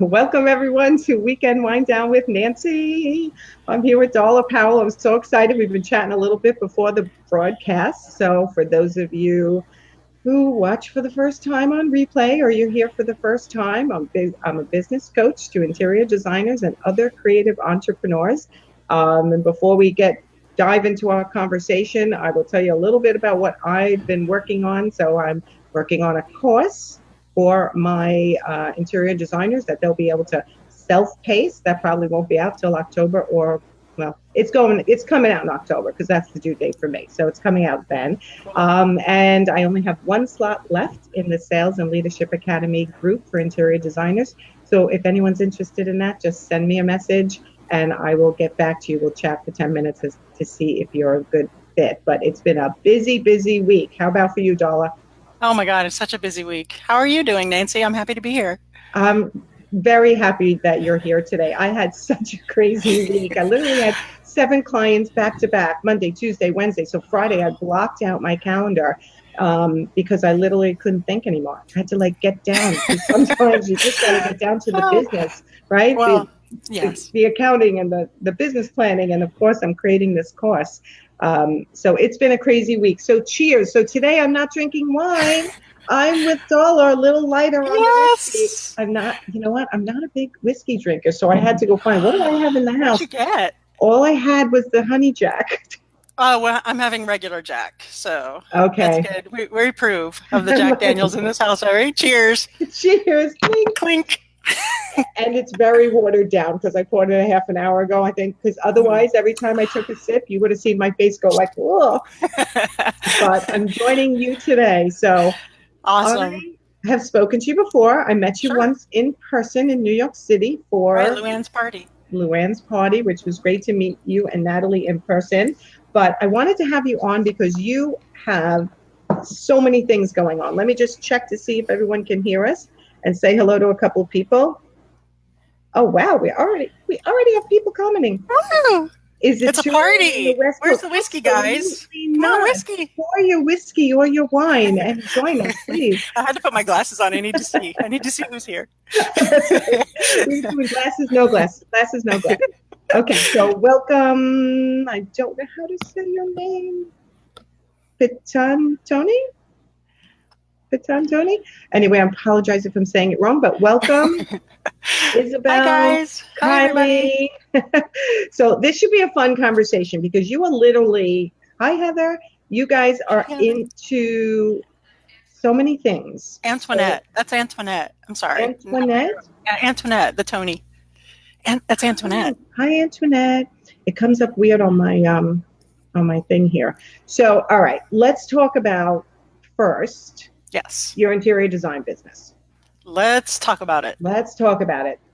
Welcome everyone to Weekend Wind Down with Nancy. I'm here with Darla Powell. I'm so excited. We've been chatting a little bit before the broadcast. So for those of you who watch for the first time on replay or you're here for the first time, I'm a business coach to interior designers and other creative entrepreneurs. And before we dive into our conversation, I will tell you a little bit about what I've been working on. So I'm working on a course for my interior designers that they'll be able to self-pace. That probably won't be out till October, or well, it's coming out in October because that's the due date for me. So it's coming out then. And I only have one slot left in the Sales and Leadership Academy group for interior designers. So if anyone's interested in that, just send me a message and I will get back to you. We'll chat for 10 minutes to see if you're a good fit. But it's been a busy, busy week. How about for you, Darla? Oh my God, it's such a busy week. How are you doing, Nancy? I'm happy to be here. I'm very happy that you're here today. I had such a crazy week. I literally had 7 clients back to back, Monday, Tuesday, Wednesday. So Friday, I blocked out my calendar because I literally couldn't think anymore. I had to get down. Sometimes you just got to get down to the business, right? Well, yes. The accounting and the business planning. And of course, I'm creating this course. So it's been a crazy week. So cheers. So today I'm not drinking wine. I'm with Darla, a little lighter on the whiskey. I'm not, you know what? I'm not a big whiskey drinker, so I had to go find, what do I have in the house? What'd you get? All I had was the honey jack. Oh, well, I'm having regular Jack, so okay. That's good. We approve of the Jack Daniels in this house, all right? Cheers. Cheers. Clink. Clink. And it's very watered down because I poured it a half an hour ago, I think, because otherwise every time I took a sip, you would have seen my face go like, whoa. But I'm joining you today, so awesome. I have spoken to you before. I met you once in person in New York City for Luann's party, which was great to meet you and Natalie in person. But I wanted to have you on because you have so many things going on. Let me just check to see if everyone can hear us and say hello to a couple of people. Oh wow, we already have people commenting. Oh, it's a party. Where's the whiskey, guys? Come on, whiskey. Pour your whiskey or your wine and join us, please. I had to put my glasses on. I need to see who's here. We're doing glasses, no glasses. Glasses, no glasses. Okay, so welcome. I don't know how to say your name. Tony? Anyway, I apologize if I'm saying it wrong, but welcome, Isabel. Hi, guys. Kylie. So this should be a fun conversation because you are literally, hi, Heather. You guys are into so many things. Antoinette. That's Antoinette. I'm sorry. Antoinette? Antoinette, the Tony. That's Antoinette. Hi, Antoinette. It comes up weird on my thing here. So, all right, let's talk about first. Yes. Your interior design business. Let's talk about it.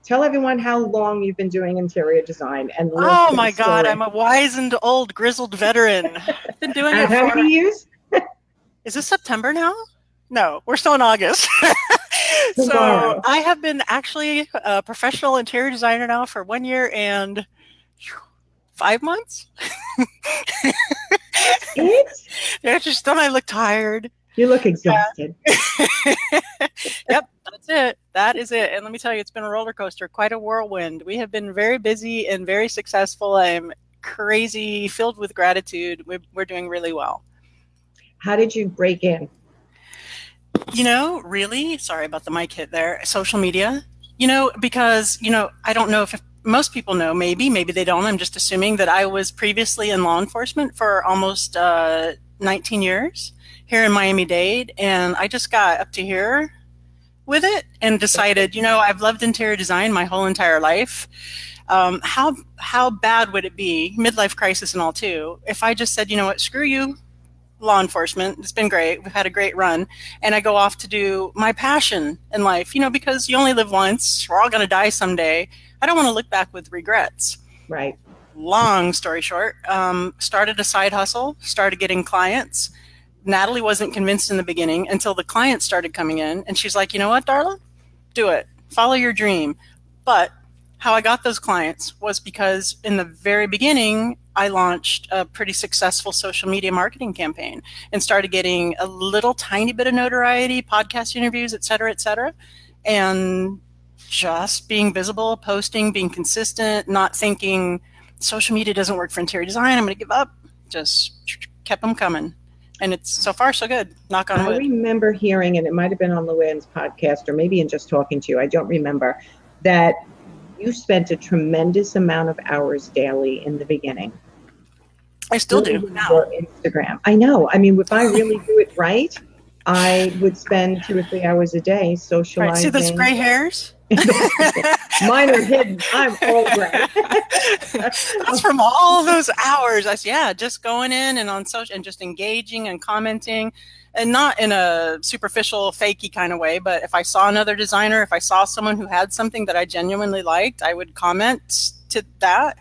Tell everyone how long you've been doing interior design. And oh my God, I'm a wizened, old, grizzled veteran. I've been doing it for how many years? Is this September now? No, we're still in August. So I have been actually a professional interior designer now for 1 year and 5 months. Don't I look tired? You look exhausted. Yep, that's it. That is it. And let me tell you, it's been a roller coaster, quite a whirlwind. We have been very busy and very successful. I'm crazy, filled with gratitude. We're doing really well. How did you break in? Really, sorry about the mic hit there, social media, because, I don't know if most people know, maybe they don't. I'm just assuming that I was previously in law enforcement for almost 19 years here in Miami-Dade. And I just got up to here with it and decided, I've loved interior design my whole entire life. How bad would it be, midlife crisis and all too, if I just said, what, screw you, law enforcement. It's been great. We've had a great run. And I go off to do my passion in life, because you only live once. We're all going to die someday. I don't want to look back with regrets. Right. Long story short, started a side hustle, started getting clients. Natalie wasn't convinced in the beginning until the clients started coming in. And she's like, you know what, Darla? Do it. Follow your dream. But how I got those clients was because in the very beginning, I launched a pretty successful social media marketing campaign and started getting a little tiny bit of notoriety, podcast interviews, et cetera, et cetera. And just being visible, posting, being consistent, not thinking social media doesn't work for interior design, I'm going to give up. Just kept them coming. And it's so far so good. Knock on I wood. remember hearing, and it might have been on Luann's podcast or maybe in just talking to you, I don't remember, that you spent a tremendous amount of hours daily in the beginning I still do building now. your Instagram. I know. I mean, if I really do it right, I would spend 2 or 3 hours a day Right. See those socializing. gray hairs? Mine are hidden. I'm all gray. That's from all those hours. Yeah, just going in and on social and just engaging and commenting, and not in a superficial, fakey kind of way. But if I saw another designer, if I saw someone who had something that I genuinely liked, I would comment to that.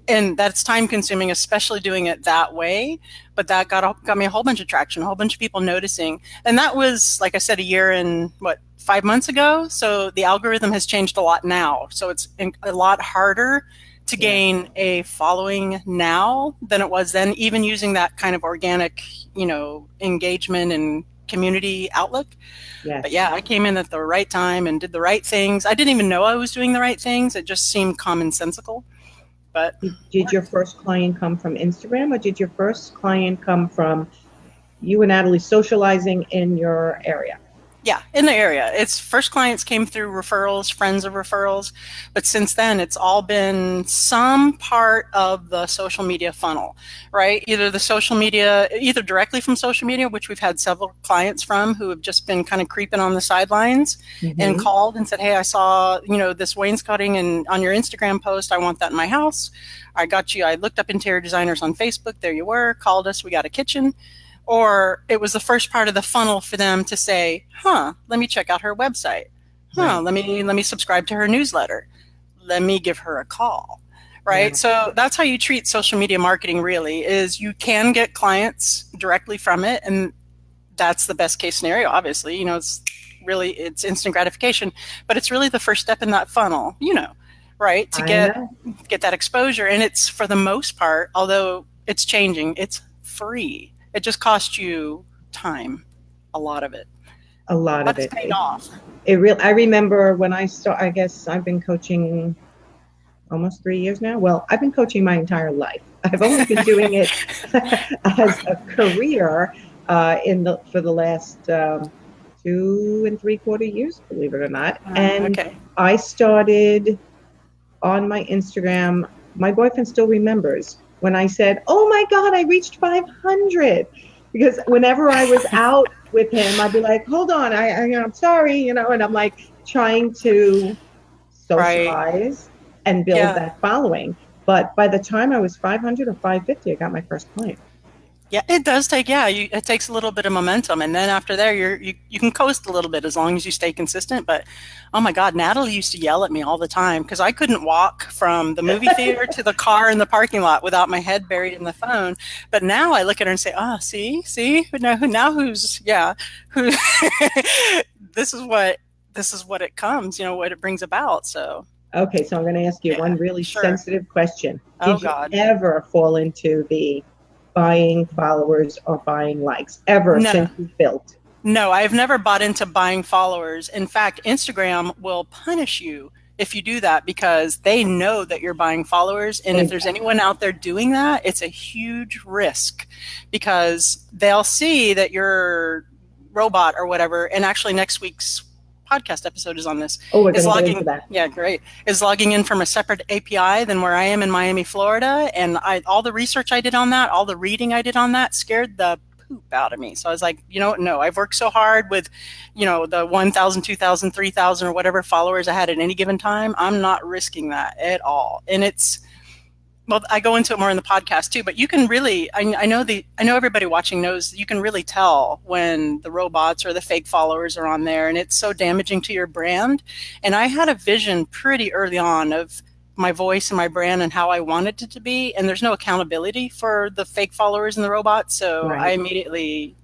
And that's time consuming, especially doing it that way. But that got me a whole bunch of traction, a whole bunch of people noticing. And that was, like I said, a year and 5 months ago. So the algorithm has changed a lot now. So it's a lot harder to gain a following now than it was then, even using that kind of organic, engagement and community outlook. Yes. But yeah, I came in at the right time and did the right things. I didn't even know I was doing the right things. It just seemed commonsensical. But did your first client come from Instagram, or did your first client come from you and Natalie socializing in your area? Yeah, in the area. It's first clients came through referrals, friends of referrals, but since then it's all been some part of the social media funnel, right? Either directly from social media, which we've had several clients from who have just been kind of creeping on the sidelines and called and said, hey, I saw, this wainscoting and on your Instagram post, I want that in my house. I got you. I looked up interior designers on Facebook. There you were, called us. We got a kitchen. Or it was the first part of the funnel for them to say, let me check out her website. Let me subscribe to her newsletter. Let me give her a call. Right? Yeah. So that's how you treat social media marketing, really, is you can get clients directly from it. And that's the best case scenario, obviously. It's instant gratification, but it's really the first step in that funnel, right? To get that exposure. And it's, for the most part, although it's changing, it's free. It just costs you time, a lot of it. A lot of it. It's paid off. I remember when I started, I guess I've been coaching almost 3 years now. Well, I've been coaching my entire life. I've only been doing it as a career for the last 2 3/4 years, believe it or not. And I started on my Instagram. My boyfriend still remembers when I said, oh my God, I reached 500. Because whenever I was out with him, I'd be like, hold on, I'm sorry, and I'm like trying to socialize and build that following. But by the time I was 500 or 550, I got my first client. Yeah, it does take, it takes a little bit of momentum. And then after there, you can coast a little bit as long as you stay consistent. But, oh my God, Natalie used to yell at me all the time because I couldn't walk from the movie theater to the car in the parking lot without my head buried in the phone. But now I look at her and say, see, now who, this is what it comes, what it brings about. So. Okay, so I'm going to ask you one really sensitive question. Did you God. ever fall into the buying followers or buying likes since you built? No, I've never bought into buying followers. In fact, Instagram will punish you if you do that because they know that you're buying followers. And if there's anyone out there doing that, it's a huge risk because they'll see that you're robot or whatever. And actually next week's podcast episode is on this. Oh, we're going to get into that. Yeah, great. Is logging in from a separate API than where I am in Miami, Florida. And all the research I did on that, all the reading I did on that scared the poop out of me. So I was like, no, I've worked so hard with, the 1,000, 2,000, 3,000 or whatever followers I had at any given time. I'm not risking that at all. And I go into it more in the podcast too, but you can really, I know everybody watching knows you can really tell when the robots or the fake followers are on there, and it's so damaging to your brand. And I had a vision pretty early on of my voice and my brand and how I wanted it to be, and there's no accountability for the fake followers and the robots, so I immediately,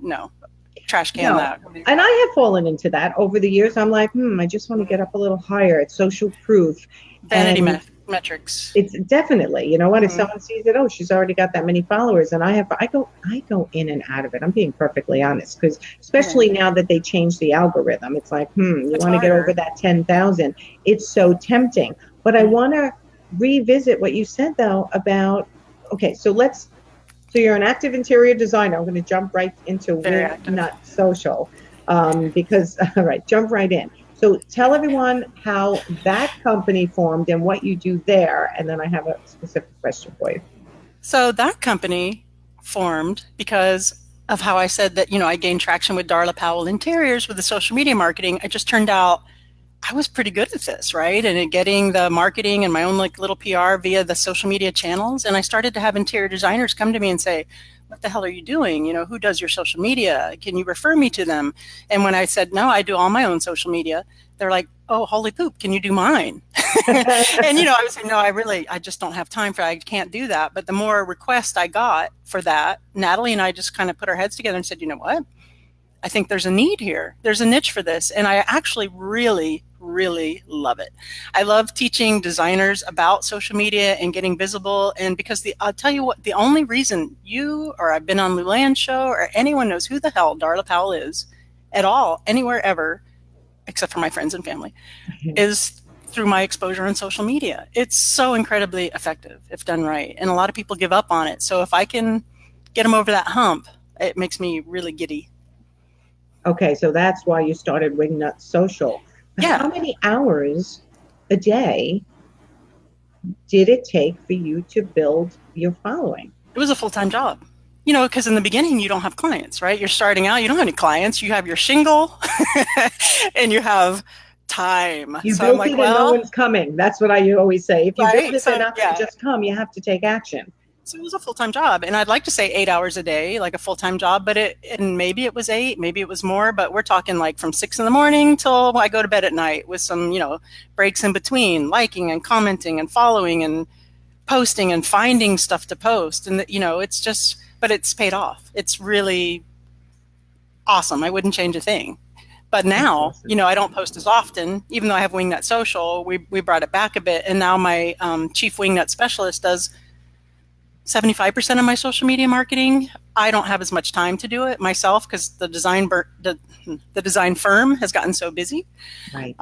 trash can that. And I have fallen into that over the years. I'm like, I just want to get up a little higher. It's social proof. Vanity myth. Metrics. It's definitely, you know what, if Hmm. someone sees it, oh, she's already got that many followers, and I go in and out of it. I'm being perfectly honest, because Yeah. especially now that they changed the algorithm, it's like, you It's want to get over harder. that 10,000. It's so tempting. But I Mhm. want to revisit what you said though about, okay, so you're an active interior designer. I'm going to jump right into Very Wing active. Nut Social, because, all right, jump right in. So tell everyone how that company formed and what you do there. And then I have a specific question for you. So that company formed because of how I said that, I gained traction with Darla Powell Interiors with the social media marketing. It just turned out I was pretty good at this, right? And at getting the marketing and my own like little PR via the social media channels. And I started to have interior designers come to me and say, what the hell are you doing? Who does your social media? Can you refer me to them? And when I said, no, I do all my own social media, they're like, oh, holy poop, can you do mine? And, I would say, no, I just don't have time for that. I can't do that. But the more requests I got for that, Natalie and I just kind of put our heads together and said, you know what? I think there's a need here. There's a niche for this. And I actually really, really love it. I love teaching designers about social media and getting visible. And because I'll tell you what, the only reason you or I've been on Luann's show or anyone knows who the hell Darla Powell is at all, anywhere ever, except for my friends and family, is through my exposure on social media. It's so incredibly effective if done right. And a lot of people give up on it. So if I can get them over that hump, it makes me really giddy. Okay, so that's why you started Wingnut Social. Yeah. How many hours a day did it take for you to build your following? It was a full-time job. Because in the beginning you don't have clients, right? You're starting out, you don't have any clients. You have your shingle and you have time. You So I'm built like, it and no well, one's coming. That's what I always say. If you build right. it, they're So not going to yeah. just come. You have to take action. So it was a full-time job. And I'd like to say 8 hours a day, like a full-time job, and maybe it was eight, maybe it was more, but we're talking like from 6 in the morning till I go to bed at night with some, breaks in between, liking and commenting and following and posting and finding stuff to post. And, it's just, but it's paid off. It's really awesome. I wouldn't change a thing. But That's now, awesome. I don't post as often, even though I have Wingnut Social. We brought it back a bit. And now my chief Wingnut specialist does 75% of my social media marketing. I don't have as much time to do it myself because the design firm has gotten so busy. Right.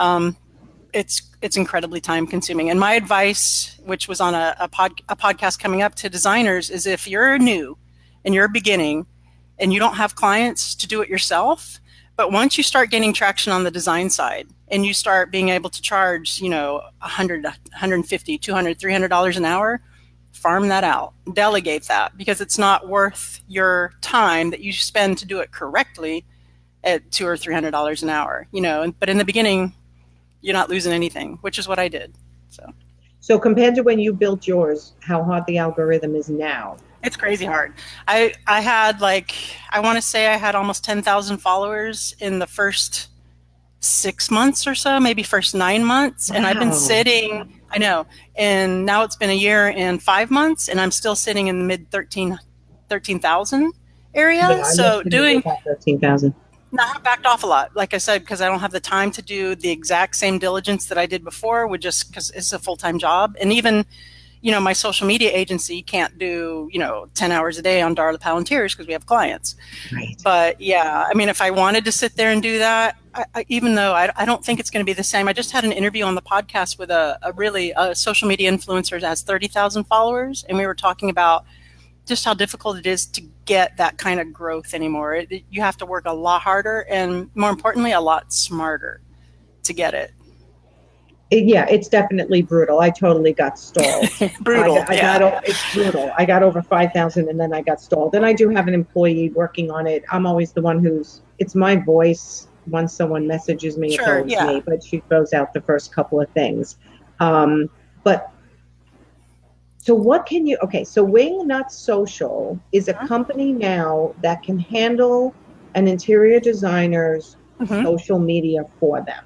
It's incredibly time consuming. And my advice, which was on a podcast coming up to designers, is if you're new and you're beginning and you don't have clients, to do it yourself. But once you start gaining traction on the design side and you start being able to charge, 100, 150, 200, $300 an hour, farm that out, delegate that, because it's not worth your time that you spend to do it correctly at $200 or $300 an hour, but in the beginning, you're not losing anything, which is what I did. So So compared to when you built yours, how hard the algorithm is now? it's crazy hard. I had I want to say I had almost 10,000 followers in the first 6 months or so, maybe first 9 months, and I've been Wow. sitting. I know, and now it's been a year and 5 months, and I'm still sitting in the mid 13,000 area. Yeah, I'm So estimating doing about 13,000. I have backed off a lot, like I said, because I don't have the time to do the exact same diligence that I did before, with just because it's a full time job. And even, my social media agency can't do, 10 hours a day on Darla Palantiers because we have clients. Right. But yeah, I mean, if I wanted to sit there and do that, even though I don't think it's going to be the same, I just had an interview on the podcast with a social media influencer that has 30,000 followers. And we were talking about just how difficult it is to get that kind of growth anymore. You have to work a lot harder and, more importantly, a lot smarter to get it. Yeah, it's definitely brutal. I totally got stalled. Brutal, yeah. It's brutal. I got over 5,000 and then I got stalled. And I do have an employee working on it. I'm always the one it's my voice. Once someone messages me, it's Sure, always yeah. me, but she throws out the first couple of things. But so so Wingnut Social is a company now that can handle an interior designer's Mm-hmm. social media for them.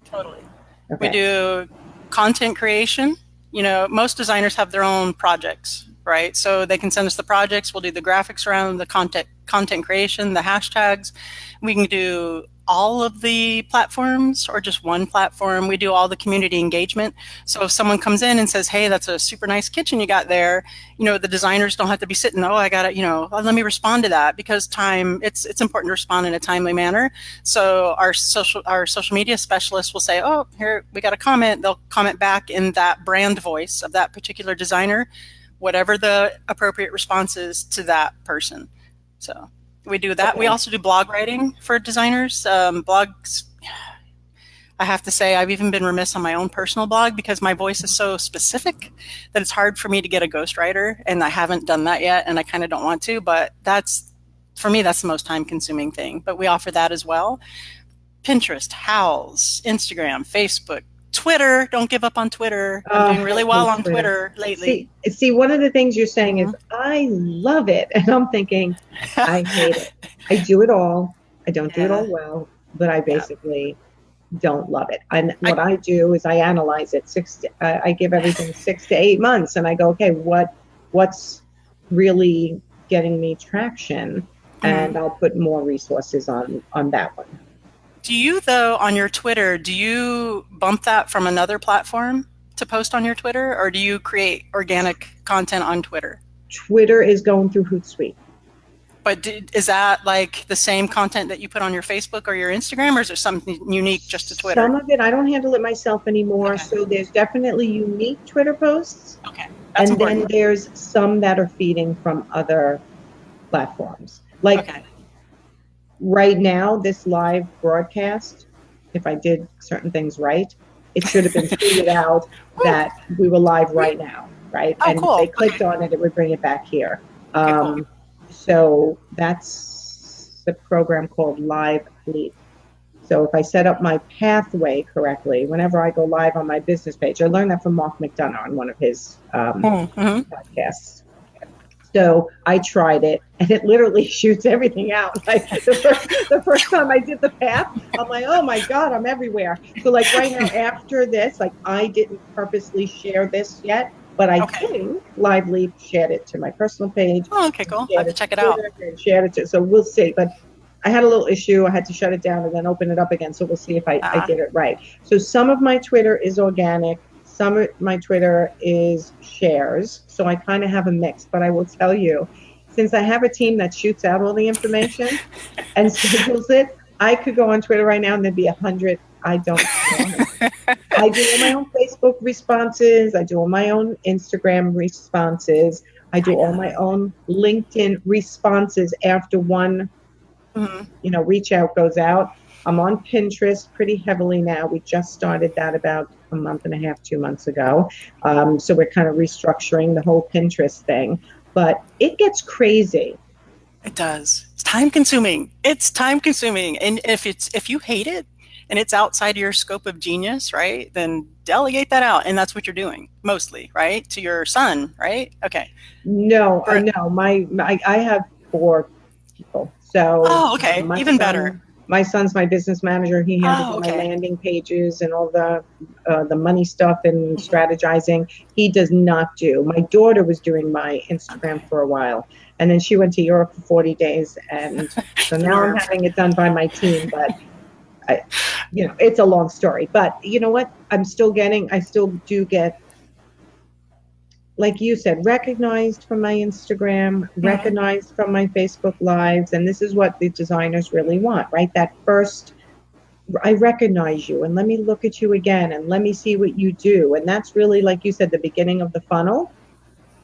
Totally. We Okay. do content creation. Most designers have their own projects, right? So they can send us the projects. We'll do the graphics around the content creation, the hashtags. We can do all of the platforms or just one platform. We do all the community engagement. So if someone comes in and says, hey, that's a super nice kitchen you got there, the designers don't have to be sitting, oh, I got to, let me respond to that, because it's important to respond in a timely manner. So our social media specialists will say, oh, here, we got a comment. They'll comment back in that brand voice of that particular designer, whatever the appropriate response is to that person. So we do that. Okay. We also do blog writing for designers. Blogs, I have to say, I've even been remiss on my own personal blog because my voice is so specific that it's hard for me to get a ghostwriter, and I haven't done that yet, and I kind of don't want to, but for me, that's the most time-consuming thing. But we offer that as well. Pinterest, Howls, Instagram, Facebook, Twitter. Don't give up on Twitter. I'm doing really well on Twitter lately. See, one of the things you're saying is, I love it. And I'm thinking, I hate it. I do it all. I don't do it all well, but I basically don't love it. And what I do is I analyze it. I give everything 6 to 8 months, and I go, okay, what's really getting me traction? And I'll put more resources on that one. Do you, though, on your Twitter, do you bump that from another platform to post on your Twitter, or do you create organic content on Twitter? Twitter is going through Hootsuite. But is that like the same content that you put on your Facebook or your Instagram, or is there something unique just to Twitter? Some of it, I don't handle it myself anymore. Okay. So there's definitely unique Twitter posts. Okay. That's and important. Then there's some that are feeding from other platforms. Like right now, this live broadcast, if I did certain things right, it should have been tweeted out that we were live right now, right? Oh, and cool. If they clicked on it, it would bring it back here. Cool. So that's the program called Live Lead. So if I set up my pathway correctly, whenever I go live on my business page, I learned that from Mark McDonough on one of his podcasts. So I tried it, and it literally shoots everything out. Like the first time I did the path, I'm like, oh my God, I'm everywhere. So like right now after this, like I didn't purposely share this yet, but I think Lively shared it to my personal page. Oh, okay, cool. I have to check it out. And shared it so we'll see. But I had a little issue. I had to shut it down and then open it up again. So we'll see if I did it right. So some of my Twitter is organic. Some of my Twitter is shares. So I kind of have a mix. But I will tell you, since I have a team that shoots out all the information and schedules it, I could go on Twitter right now and there'd be 100. I don't know. I do all my own Facebook responses. I do all my own Instagram responses. I do all my own LinkedIn responses after one reach out goes out. I'm on Pinterest pretty heavily now. We just started that about a month and a half, 2 months ago. So we're kind of restructuring the whole Pinterest thing. But it gets crazy. It does. It's time consuming. And if you hate it and it's outside your scope of genius, right, then delegate that out. And that's what you're doing mostly, right? To your son, right? Okay. No. I have 4 people. So even better. My son's my business manager. He handles my landing pages and all the money stuff and strategizing. He does not do. My daughter was doing my Instagram for a while, and then she went to Europe for 40 days, and so now I'm having it done by my team. But it's a long story. But you know what? I still do get, like you said, recognized from my Instagram, recognized from my Facebook Lives. And this is what the designers really want, right? That first, I recognize you and let me look at you again and let me see what you do. And that's really, like you said, the beginning of the funnel.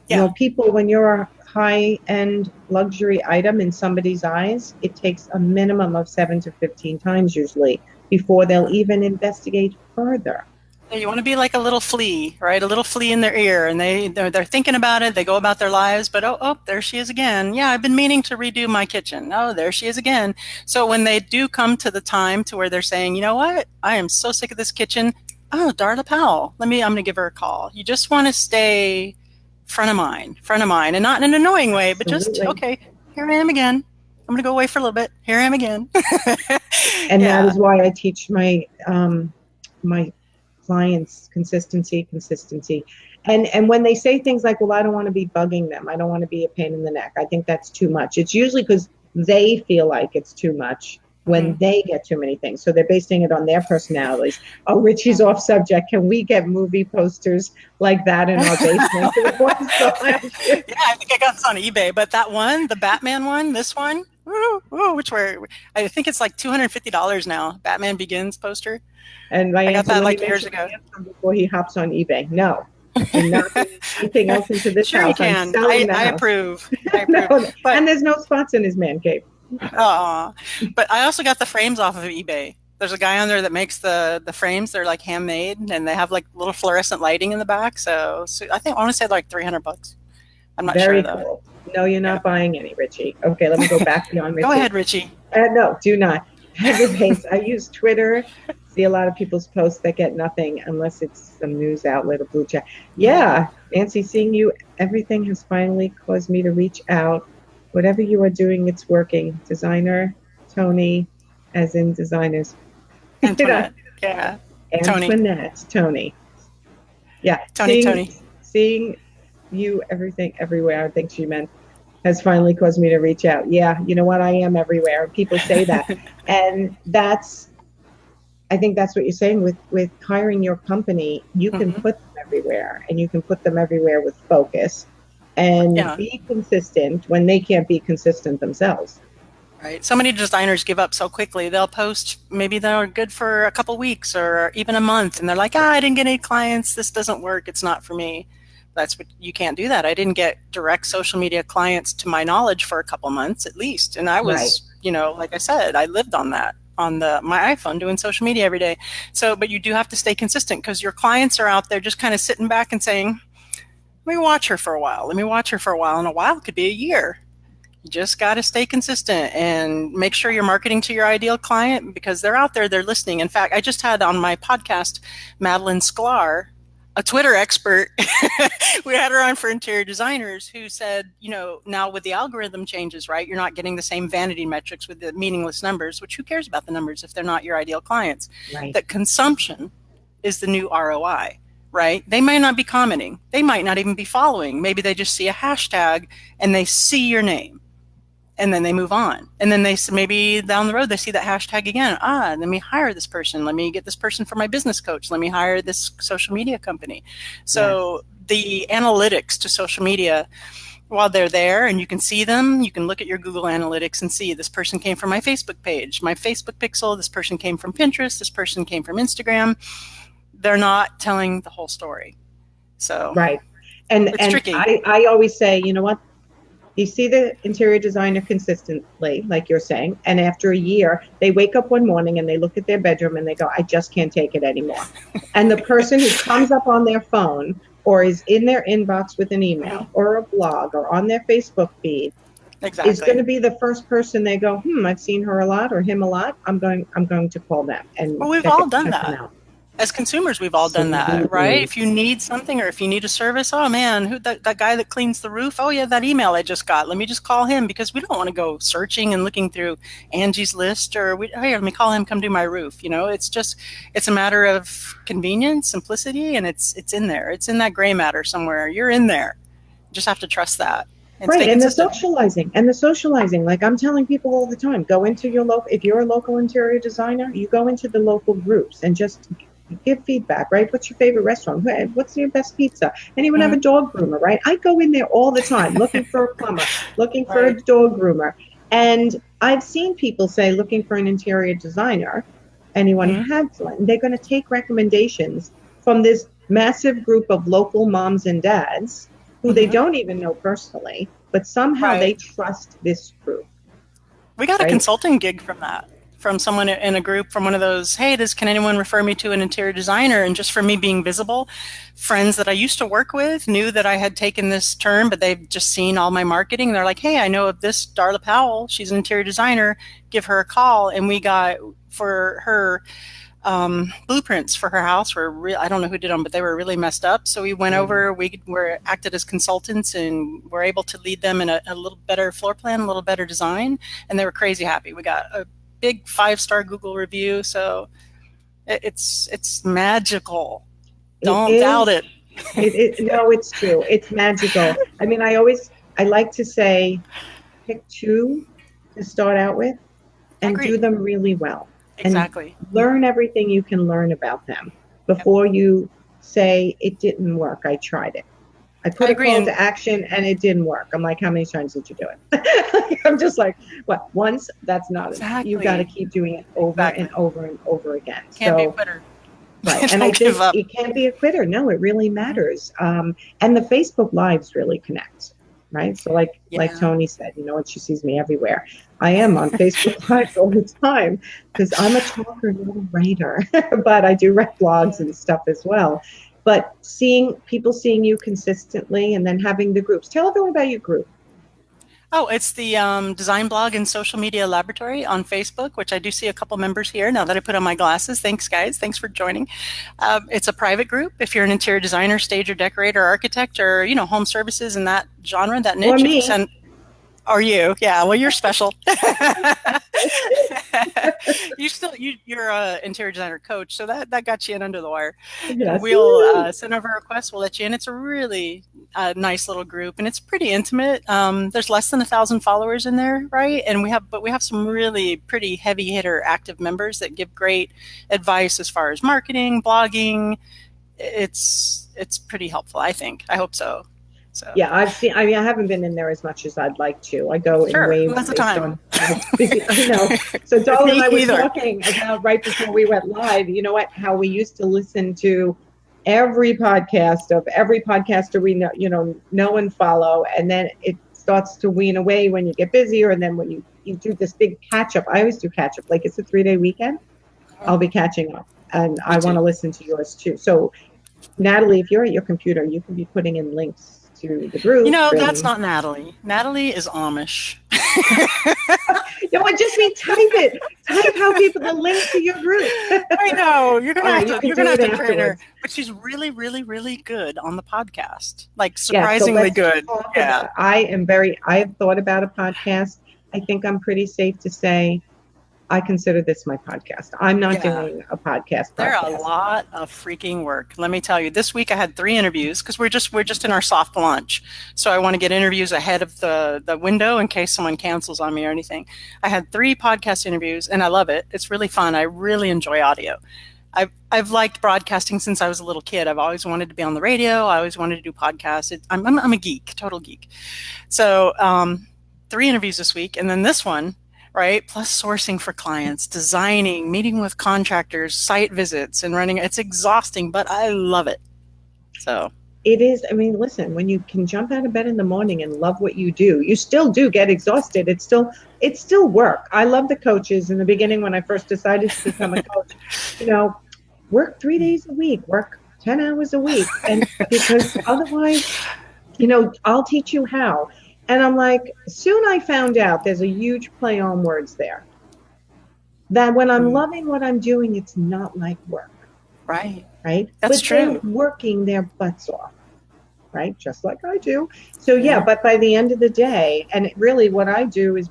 Yeah. People, when you're a high-end luxury item in somebody's eyes, it takes a minimum of 7 to 15 times usually before they'll even investigate further. You want to be like a little flea, right? A little flea in their ear, and they're thinking about it. They go about their lives, but oh, there she is again. Yeah, I've been meaning to redo my kitchen. Oh, there she is again. So when they do come to the time to where they're saying, you know what, I am so sick of this kitchen. Oh, Darla Powell, I'm going to give her a call. You just want to stay front of mind, and not in an annoying way, but just okay. Here I am again. I'm going to go away for a little bit. Here I am again. And that is why I teach my clients, consistency, consistency. And when they say things like, well, I don't want to be bugging them, I don't want to be a pain in the neck, I think that's too much. It's usually because they feel like it's too much when Mhm. they get too many things. So they're basing it on their personalities. Oh, Richie's off subject. Can we get movie posters like that in our basement? The ones behind you. Yeah, I think I got this on eBay, but that one, the Batman one, this one, which were, I think it's like $250 now. Batman Begins poster. And my I got answer, that let me like make years sure ago. I answer him before he hops on eBay. No, I'm not bringing anything else into this Sure, you house. I'm can. selling the I house. approve. I No, approve. But and there's no spots in his man cave. but I also got the frames off of eBay. There's a guy on there that makes the frames. They're like handmade, and they have like little fluorescent lighting in the back. So I think I want to say like $300. I'm not sure Very though. cool. No, you're Yeah. not buying any, Richie. Okay, let me go back beyond Go Richie. ahead, Richie. No, do not. Headspace. I use Twitter. See a lot of people's posts that get nothing unless it's some news outlet or blue chat. Mhm. Yeah, Nancy, seeing you, everything has finally caused me to reach out. Whatever you are doing, it's working. Designer Tony, as in designers. You know, Antoinette. Yeah. Tony. Antoinette Tony. Yeah, Tony. seeing you, everything, everywhere. I think she meant has finally caused me to reach out. Yeah, you know what? I am everywhere. People say that. And I think that's what you're saying with hiring your company. You can Hmm. put them everywhere and you can put them everywhere with focus and Yeah. be consistent when they can't be consistent themselves. Right. So many designers give up so quickly. They'll post, maybe they're good for a couple weeks or even a month, and they're like, I didn't get any clients. This doesn't work. It's not for me. That's what you can't do that. I didn't get direct social media clients to my knowledge for a couple months at least. And I Right. was, like I said, I lived on that on my iPhone doing social media every day. So, but you do have to stay consistent because your clients are out there just kind of sitting back and saying, let me watch her for a while. Let me watch her for a while. And a while could be a year. You just got to stay consistent and make sure you're marketing to your ideal client because they're out there, they're listening. In fact, I just had on my podcast Madeline Sklar, a Twitter expert. We had her on for interior designers who said, now with the algorithm changes, right, you're not getting the same vanity metrics with the meaningless numbers, which who cares about the numbers if they're not your ideal clients? Right. That consumption is the new ROI. Right? They might not be commenting. They might not even be following. Maybe they just see a hashtag and they see your name and then they move on. And then they maybe down the road they see that hashtag again. Let me hire this person. Let me get this person for my business coach. Let me hire this social media company. Yes. So the analytics to social media, while they're there and you can see them, you can look at your Google Analytics and see this person came from my Facebook page, my Facebook pixel. This person came from Pinterest. This person came from Instagram. They're not telling the whole story. So Right. And it's tricky. I always say, you know what? You see the interior designer consistently, like you're saying, and after a year, they wake up one morning and they look at their bedroom and they go, I just can't take it anymore. And the person who comes up on their phone or is in their inbox with an email or a blog or on their Facebook feed is going Exactly. to be the first person they go, I've seen her a lot or him a lot. I'm going to call them and Well, we've check all it, done check them that. out. As consumers, we've all done that, right? Absolutely. If you need something or if you need a service, oh man, who that guy that cleans the roof? Oh yeah, that email I just got. Let me just call him because we don't want to go searching and looking through Angie's list or hey, let me call him, come do my roof. It's a matter of convenience, simplicity, and it's in there. It's in that gray matter somewhere. You're in there. You just have to trust that and Right, stay and consistent. the socializing. Like I'm telling people all the time, go into your local. If you're a local interior designer, you go into the local groups and just give feedback. Right, what's your favorite restaurant? What's your best pizza? Anyone have a Mm-hmm. dog groomer? Right, I go in there all the time looking for a plumber, looking for a Right. dog groomer, and I've seen people say looking for an interior designer. Anyone Mm-hmm. has one? They're going to take recommendations from this massive group of local moms and dads who they Mm-hmm. don't even know personally, but somehow Right. they trust this group, We got a right? consulting gig from that, from someone in a group, from one of those, hey, can anyone refer me to an interior designer? And just for me being visible, friends that I used to work with knew that I had taken this turn, but they've just seen all my marketing. They're like, hey, I know of this Darla Powell. She's an interior designer. Give her a call. And we got for her blueprints for her house were I don't know who did them, but they were really messed up. So we went Mm. over, we were acted as consultants and were able to lead them in a little better floor plan, a little better design. And they were crazy happy. We got a big 5-star Google review. So It's magical. It Don't doubt is. it. No, it's true. It's magical. I mean, I like to say, pick two to start out with I and do agree. them really well and Exactly. learn everything you can learn about them Yep. before you say it didn't work. I tried it. I I put a agree. call And to action and it didn't work. I'm like, how many times did you do it? I'm just like, what? Once, that's not enough. You got to exactly. keep doing it over and Exactly. over and over again. Can't be a So, quitter. right. And I Don't give think up. it can't be a quitter. No, it really Mhm. matters. And the Facebook lives really connect, right? So like Yeah. Tony said, and she sees me everywhere. I am on Facebook lives all the time because I'm a talker, not a writer, but I do write blogs and stuff as well. But seeing people seeing you consistently and then having the groups. Tell everyone about your group. Oh, it's the Design Blog and Social Media Laboratory on Facebook, which I do see a couple members here now that I put on my glasses. Thanks, guys. Thanks for joining. It's a private group. If you're an interior designer, stager, decorator, architect, or home services in that genre, that Or niche, you can me. send. Are you? Yeah. Well, you're special. You're a interior designer coach, so that got you in under the wire. Yes. We'll send over a request. We'll let you in. It's a really nice little group, and it's pretty intimate. There's less than 1,000 followers in there, right? And we have some really pretty heavy hitter active members that give great advice as far as marketing, blogging. It's pretty helpful, I think. I hope so. So Yeah, I mean, I haven't been in there as much as I'd like to. I go in sure, who waves has the based time? on how busy I know. So Doll and Me I were either. talking about right before we went live, you know what, how we used to listen to every podcast of every podcaster we know and follow, and then it starts to wean away when you get busier, and then when you do this big catch up. I always do catch up. Like it's a 3-day weekend. I'll be catching up. And Me I want too. to listen to yours too. So Natalie, if you're at your computer, you can be putting in links to the group That's and not Natalie. Natalie is Amish. no, I just mean type it. Type how people the link to your group. I know All right, you can you're gonna do have it to train her, afterwards. but she's really, really, really good on the podcast. Like Yeah, so surprisingly let's good. talk Yeah, about. I have thought about a podcast. I think I'm pretty safe to say I consider this my podcast. I'm not yeah. doing a podcast They're a podcast. lot of freaking work. Let me tell you. This week I had 3 interviews because we're just in our soft launch. So I want to get interviews ahead of the window in case someone cancels on me or anything. I had 3 podcast interviews and I love it. It's really fun. I really enjoy audio. I've liked broadcasting since I was a little kid. I've always wanted to be on the radio. I always wanted to do podcasts. I'm a geek, total geek. So 3 interviews this week, and then this one, right? Plus sourcing for clients, designing, meeting with contractors, site visits, and running. It's exhausting, but I love it. So It is, I mean, listen, when you can jump out of bed in the morning and love what you do, you still do get exhausted. It's still work. I love the coaches in the beginning when I first decided to become a coach, you know, work 3 days a week, work 10 hours a week. And because otherwise, I'll teach you how. And I'm like, soon I found out there's a huge play on words there. That when I'm mm, loving what I'm doing, it's not like work, right, right? that's But they're true. working their butts off, right? Just like I do. So yeah, Yeah. but by the end of the day, and really what I do is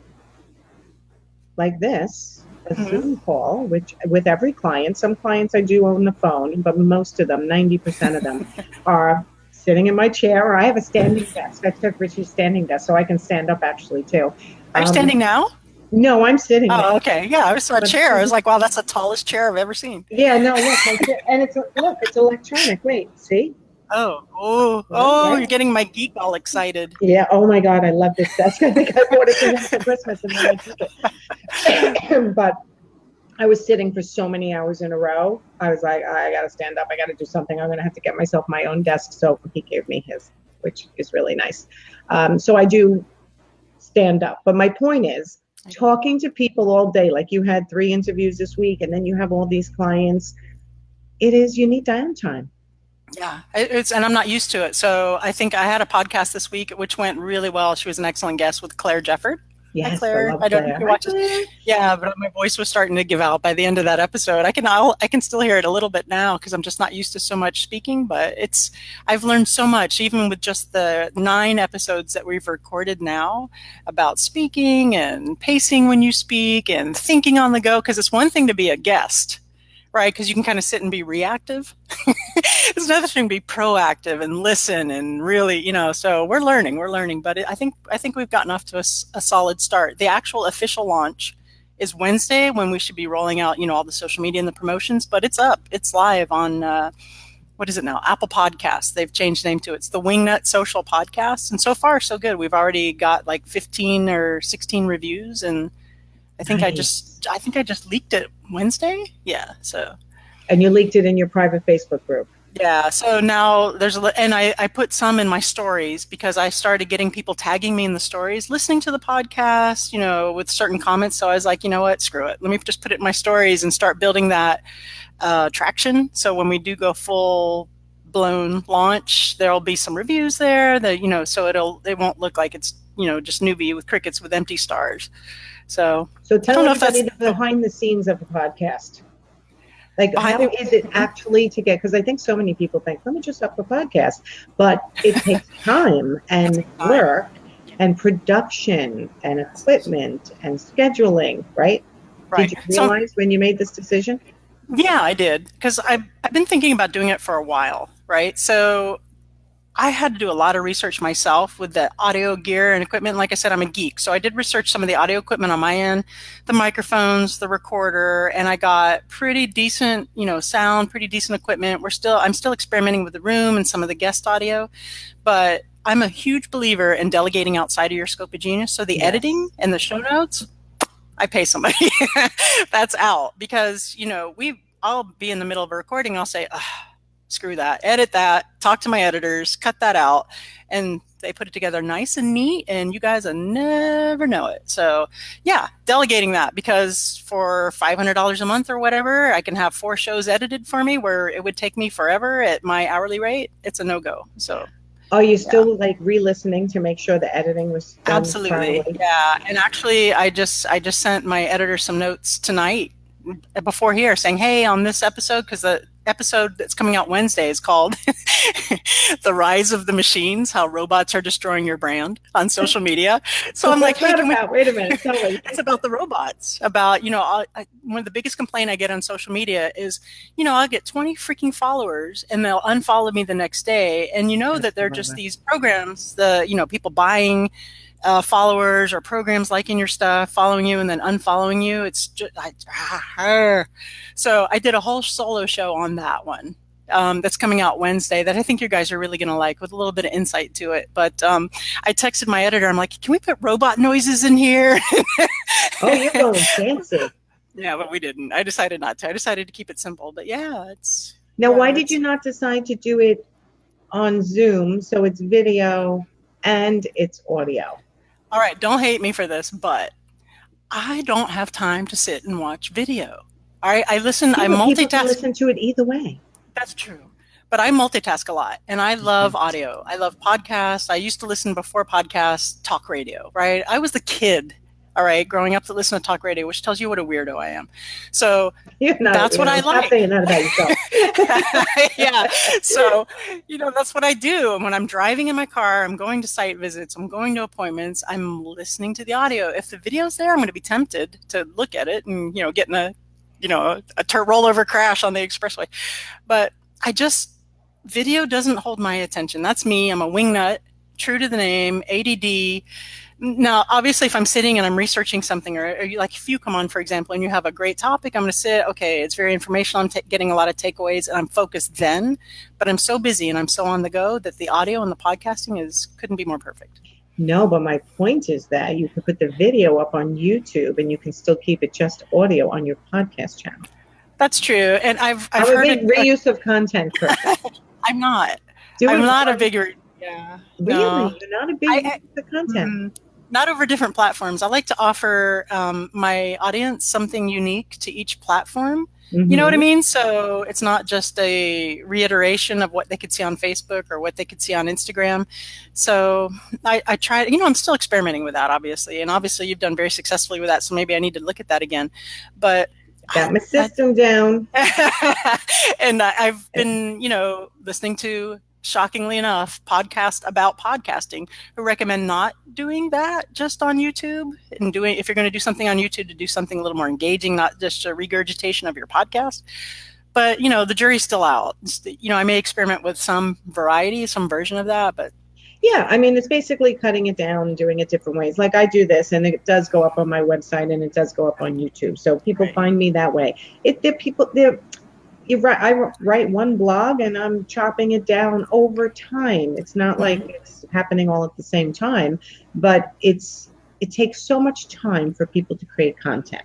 like this, a Mm-hmm. Zoom call, which with every client, some clients I do on the phone, but most of them, 90% of them, are sitting in my chair, or I have a standing desk. I took Richie's standing desk so I can stand up actually too. Are you Um, standing now? no, I'm sitting Oh, now. okay. Yeah, I saw a But chair. I was like, wow, that's the tallest chair I've ever seen. yeah, no, look, my chair, and it's electronic. Wait, see? Right, Oh, right. you're getting my geek all excited. Yeah. Oh my God, I love this desk. I think I bought it for him for Christmas, and then I took it. But I was sitting for so many hours in a row. I was like, I got to stand up. I got to do something. I'm going to have to get myself my own desk. So he gave me his, which is really nice. So I do stand up. But my point is, talking to people all day, like you had 3 interviews this week, and then you have all these clients. You need downtime. Yeah, it's and I'm not used to it. So I think I had a podcast this week which went really well. She was an excellent guest with Claire Jefford. Hi, Yes, I Claire. love I don't know if Claire. you Hi, watch this. Claire. Yeah, but my voice was starting to give out by the end of that episode. I can still hear it a little bit now because I'm just not used to so much speaking. But I've learned so much even with just the 9 episodes that we've recorded now about speaking and pacing when you speak and thinking on the go. Because it's one thing to be a guest, right? Because you can kind of sit and be reactive. It's another thing to be proactive and listen and really, so we're learning, but I think we've gotten off to a solid start. The actual official launch is Wednesday, when we should be rolling out, all the social media and the promotions, but it's up. It's live on, what is it now? Apple Podcasts. They've changed the name to it. It's the Wingnut Social Podcast. And so far, so good. We've already got like 15 or 16 reviews. And Nice. I think I just leaked it Wednesday. Yeah. So And you leaked it in your private Facebook group. yeah, so now and I put some in my stories because I started getting people tagging me in the stories, listening to the podcast, with certain comments. So I was like, you know what, screw it. Let me just put it in my stories and start building that traction. So when we do go full blown launch, there'll be some reviews there that, so it won't look like it's, just newbie with crickets with empty stars. So So I tell don't know if everybody that's the behind the scenes of a podcast. Like, behind how is it actually to get, because I think so many people think, let me just up a podcast, but it takes time and work and production and equipment and scheduling, right? right. Did you So realize when you made this decision? yeah, I did, because I've been thinking about doing it for a while, right? So I had to do a lot of research myself with the audio gear and equipment. Like I said, I'm a geek, so I did research some of the audio equipment on my end, the microphones, the recorder, and I got pretty decent, sound, pretty decent equipment. I'm still experimenting with the room and some of the guest audio, but I'm a huge believer in delegating outside of your scope of genius. So the editing Yes. and the show notes, I pay somebody. That's out because, I'll be in the middle of a recording and I'll say, screw that, edit that, talk to my editors, cut that out. And they put it together nice and neat, and you guys will never know it. So yeah, delegating that, because for $500 a month or whatever, I can have 4 shows edited for me where it would take me forever at my hourly rate. It's a no-go. So Are you yeah. still like re-listening to make sure the editing was done Absolutely. properly? Yeah. And actually I just sent my editor some notes tonight before here saying, hey, on this episode, because the episode that's coming out Wednesday is called The Rise of the Machines, How Robots Are Destroying Your Brand on Social Media. So I'm like, What's hey, that about? Wait a minute, tell me. it's about the robots. About, one of the biggest complaint I get on social media is, I'll get 20 freaking followers and they'll unfollow me the next day. And that they're just these programs, people buying followers or programs liking your stuff, following you and then unfollowing you. It's just, so I did a whole solo show on that one. That's coming out Wednesday that I think you guys are really going to like, with a little bit of insight to it. But I texted my editor. I'm like, can we put robot noises in here? Oh, you're going fancy. Yeah, but we didn't. I decided not to. I decided to keep it simple. But yeah, Now, why did you not decide to do it on Zoom so it's video and it's audio? All right, don't hate me for this, but I don't have time to sit and watch video. All right, I listen, Yeah, I but people can multitask. listen to it either way. That's true. But I multitask a lot, and I love audio. I love podcasts. I used to listen, before podcasts, talk radio, right? I was the kid, all right, growing up, to listen to talk radio, which tells you what a weirdo I am. So that's what I like. Stop saying that about yourself. Yeah. So, that's what I do. And when I'm driving in my car, I'm going to site visits, I'm going to appointments, I'm listening to the audio. If the video's there, I'm going to be tempted to look at it and, get in a rollover crash on the expressway. But video doesn't hold my attention. That's me. I'm a wingnut, true to the name, ADD. Now, obviously, if I'm sitting and I'm researching something, or like if you come on, for example, and you have a great topic, I'm going to sit, okay, it's very informational, I'm getting a lot of takeaways, and I'm focused then. But I'm so busy and I'm so on the go that the audio and the podcasting couldn't be more perfect. No, but my point is that you can put the video up on YouTube and you can still keep it just audio on your podcast channel. That's true. And I've I'm heard a big reuse of content person. I'm not. I'm not a big... Yeah. Really? No. You're not a big reuse of content? Not over different platforms. I like to offer my audience something unique to each platform. Mm-hmm. You know what I mean? So it's not just a reiteration of what they could see on Facebook or what they could see on Instagram. So I try, I'm still experimenting with that, obviously. And obviously you've done very successfully with that. So maybe I need to look at that again. But got my system down. And I've been, listening to, shockingly enough, podcast about podcasting who recommend not doing that just on YouTube, and if you're going to do something on YouTube, to do something a little more engaging, not just a regurgitation of your podcast. But the jury's still out. I may experiment with some variety, some version of that, but Yeah, I mean, it's basically cutting it down and doing it different ways. Like I do this, and it does go up on my website, and it does go up on YouTube. So people right. find me that way. They're you write, I write one blog, and I'm chopping it down over time. It's not like Mm-hmm. it's happening all at the same time, but it takes so much time for people to create content.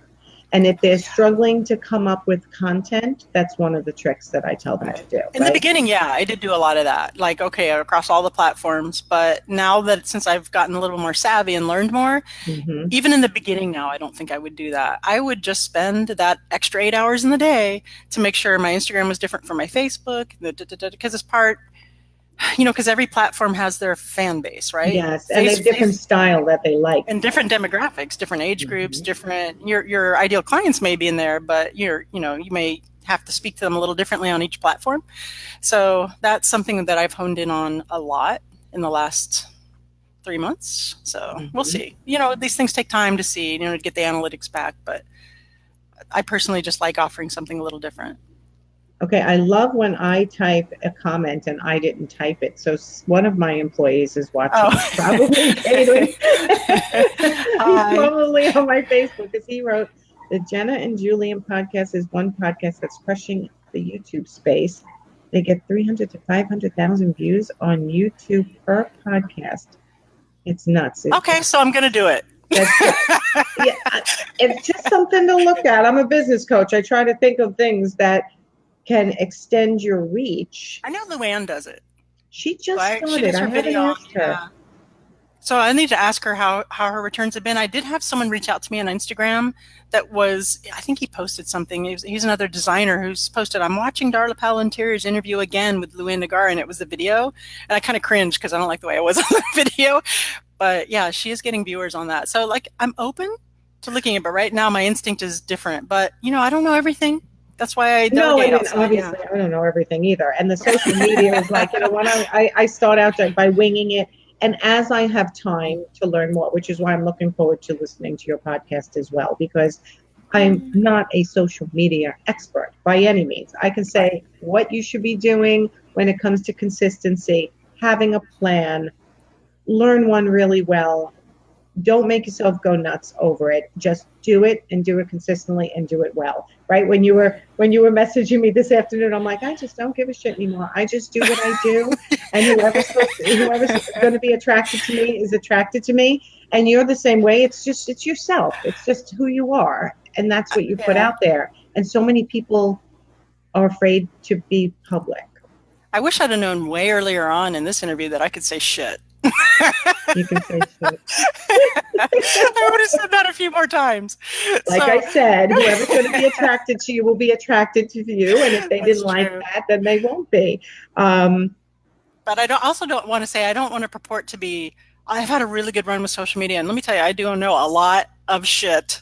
And if they're struggling to come up with content, that's one of the tricks that I tell them to Right. do, In the right? beginning, yeah, I did do a lot of that, like, okay, across all the platforms. But now that since I've gotten a little more savvy and learned more, Hmm. even in the beginning now, I don't think I would do that. I would just spend that extra 8 hours in the day to make sure my Instagram was different from my Facebook, because it's part, because every platform has their fan base, right? Yes, and they have different style that they like. And different demographics, different age groups, Hmm. different your ideal clients may be in there, but you may have to speak to them a little differently on each platform. So that's something that I've honed in on a lot in the last 3 months. So we'll Hmm. see. These things take time to see, to get the analytics back, but I personally just like offering something a little different. Okay, I love when I type a comment and I didn't type it. So one of my employees is watching. It's Oh. probably Caden. He's Hi. probably on my Facebook because he wrote the Jenna and Julian podcast is one podcast that's crushing the YouTube space. They get 300 to 500,000 views on YouTube per podcast. It's nuts. Okay, so I'm going to do it. That's yeah, it's just something to look at. I'm a business coach. I try to think of things that can extend your reach. I know Luann does it. She just She started. does I her haven't video. asked her. Yeah. So I need to ask her how her returns have been. I did have someone reach out to me on Instagram I think he posted something. He's another designer who's posted, I'm watching Darla Powell Interior's interview again with Luann Nagar, and it was the video. And I kind of cringed because I don't like the way I was on the video. But yeah, she is getting viewers on that. So I'm open to looking at it, but right now my instinct is different. But I don't know everything. That's why I No, I delegate mean, outside. Yeah. obviously, I don't know everything either. And the social media is like, when I start out by winging it. And as I have time to learn more, which is why I'm looking forward to listening to your podcast as well, because I'm not a social media expert by any means. I can Right. say what you should be doing when it comes to consistency, having a plan, learn one really well. Don't make yourself go nuts over it. Just do it and do it consistently and do it well. Right? When you were messaging me this afternoon, I'm like, I just don't give a shit anymore. I just do what I do, and whoever's going to be attracted to me is attracted to me. And you're the same way. It's yourself. It's just who you are, and that's what you put Yeah. out there. And so many people are afraid to be public. I wish I'd have known way earlier on in this interview that I could say shit. You can say shit. I would have said that a few more times. Like So I said, whoever's going to be attracted to you will be attracted to you, and if they that's didn't like true. that, then they won't be. Um, But also don't want to say, I don't want to purport to be, I've had a really good run with social media. And let me tell you, I do know a lot of shit.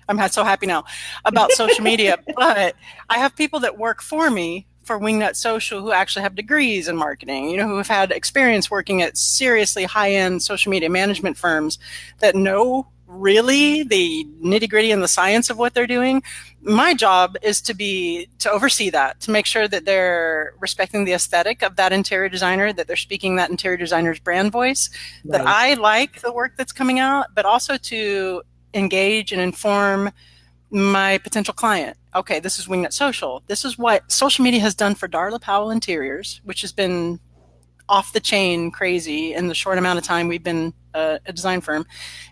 I'm so happy now about social media. But I have people that work for me for Wingnut Social who actually have degrees in marketing, who have had experience working at seriously high-end social media management firms that know really the nitty-gritty and the science of what they're doing. My job is to oversee that, to make sure that they're respecting the aesthetic of that interior designer, that they're speaking that interior designer's brand voice, that right. I like the work that's coming out, but also to engage and inform my potential client. Okay, this is Wingnut Social. This is what social media has done for Darla Powell Interiors, which has been off the chain crazy in the short amount of time we've been a design firm.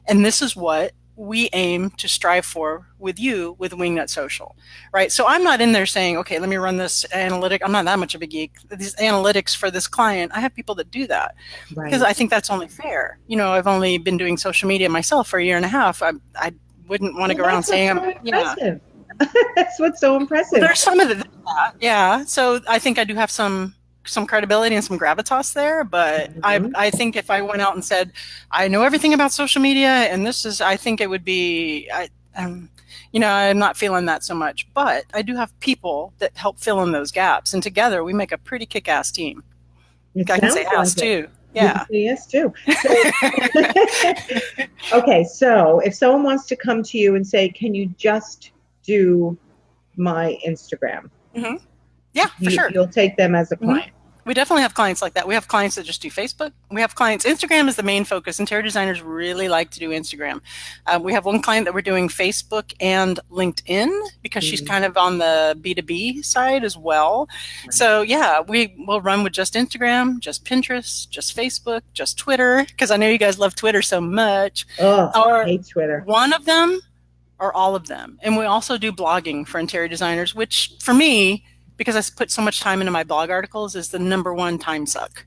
And this is what we aim to strive for with you with Wingnut Social, right? So I'm not in there saying, okay, let me run this analytic. I'm not that much of a geek. These analytics for this client, I have people that do that because Right. I think that's only fair. I've only been doing social media myself for a year and a half. I wouldn't want to Well, go around that's what's saying so yeah. impressive. That's what's so Well, impressive. there's some of the yeah. So I think I do have some credibility and some gravitas there, but Mhm. I think if I went out and said I know everything about social media and this is, I think it would be I'm not feeling that so much. But I do have people that help fill in those gaps, and together we make a pretty kick-ass team. It I can say sounds ass like it. too. You can Yeah. say yes too. So, okay, so if someone wants to come to you and say, "Can you just do my Instagram?" Hmm. Yeah, for sure. You'll take them as a Hmm. client. We definitely have clients like that. We have clients that just do Facebook. We have clients, Instagram is the main focus. Interior designers really like to do Instagram. We have one client that we're doing Facebook and LinkedIn because she's Mm, kind of on the B2B side as well. So, yeah, we will run with just Instagram, just Pinterest, just Facebook, just Twitter, because I know you guys love Twitter so much. oh, Or hate Twitter. one of them or all of them. And we also do blogging for interior designers, which for me, because I put so much time into my blog articles, is the number one time suck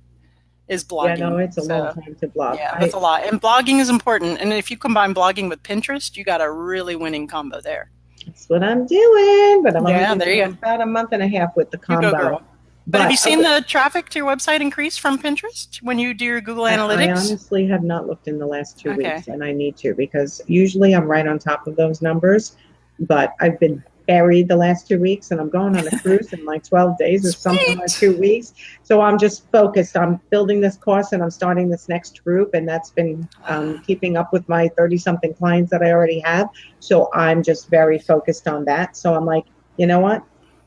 is Yeah, no, blogging. it's a long So time to blog. yeah, that's a lot. And blogging is important. And if you combine blogging with Pinterest, you got a really winning combo there. That's what I'm doing, but I'm only Yeah, been there you doing go. about a month and a half with the You go, combo. girl. But have you But seen the traffic to your website increase from Pinterest when you do your Google I Analytics? honestly have not looked in the last 2 weeks, Okay. and I need to because usually I'm right on top of those numbers. But I've been buried the last 2 weeks, and I'm going on a cruise in like 12 days or something like Sweet. 2 weeks. So I'm just focused. I'm building this course, and I'm starting this next group, and that's been keeping up with my 30-something clients that I already have. So I'm just very focused on that. So I'm like, you know what?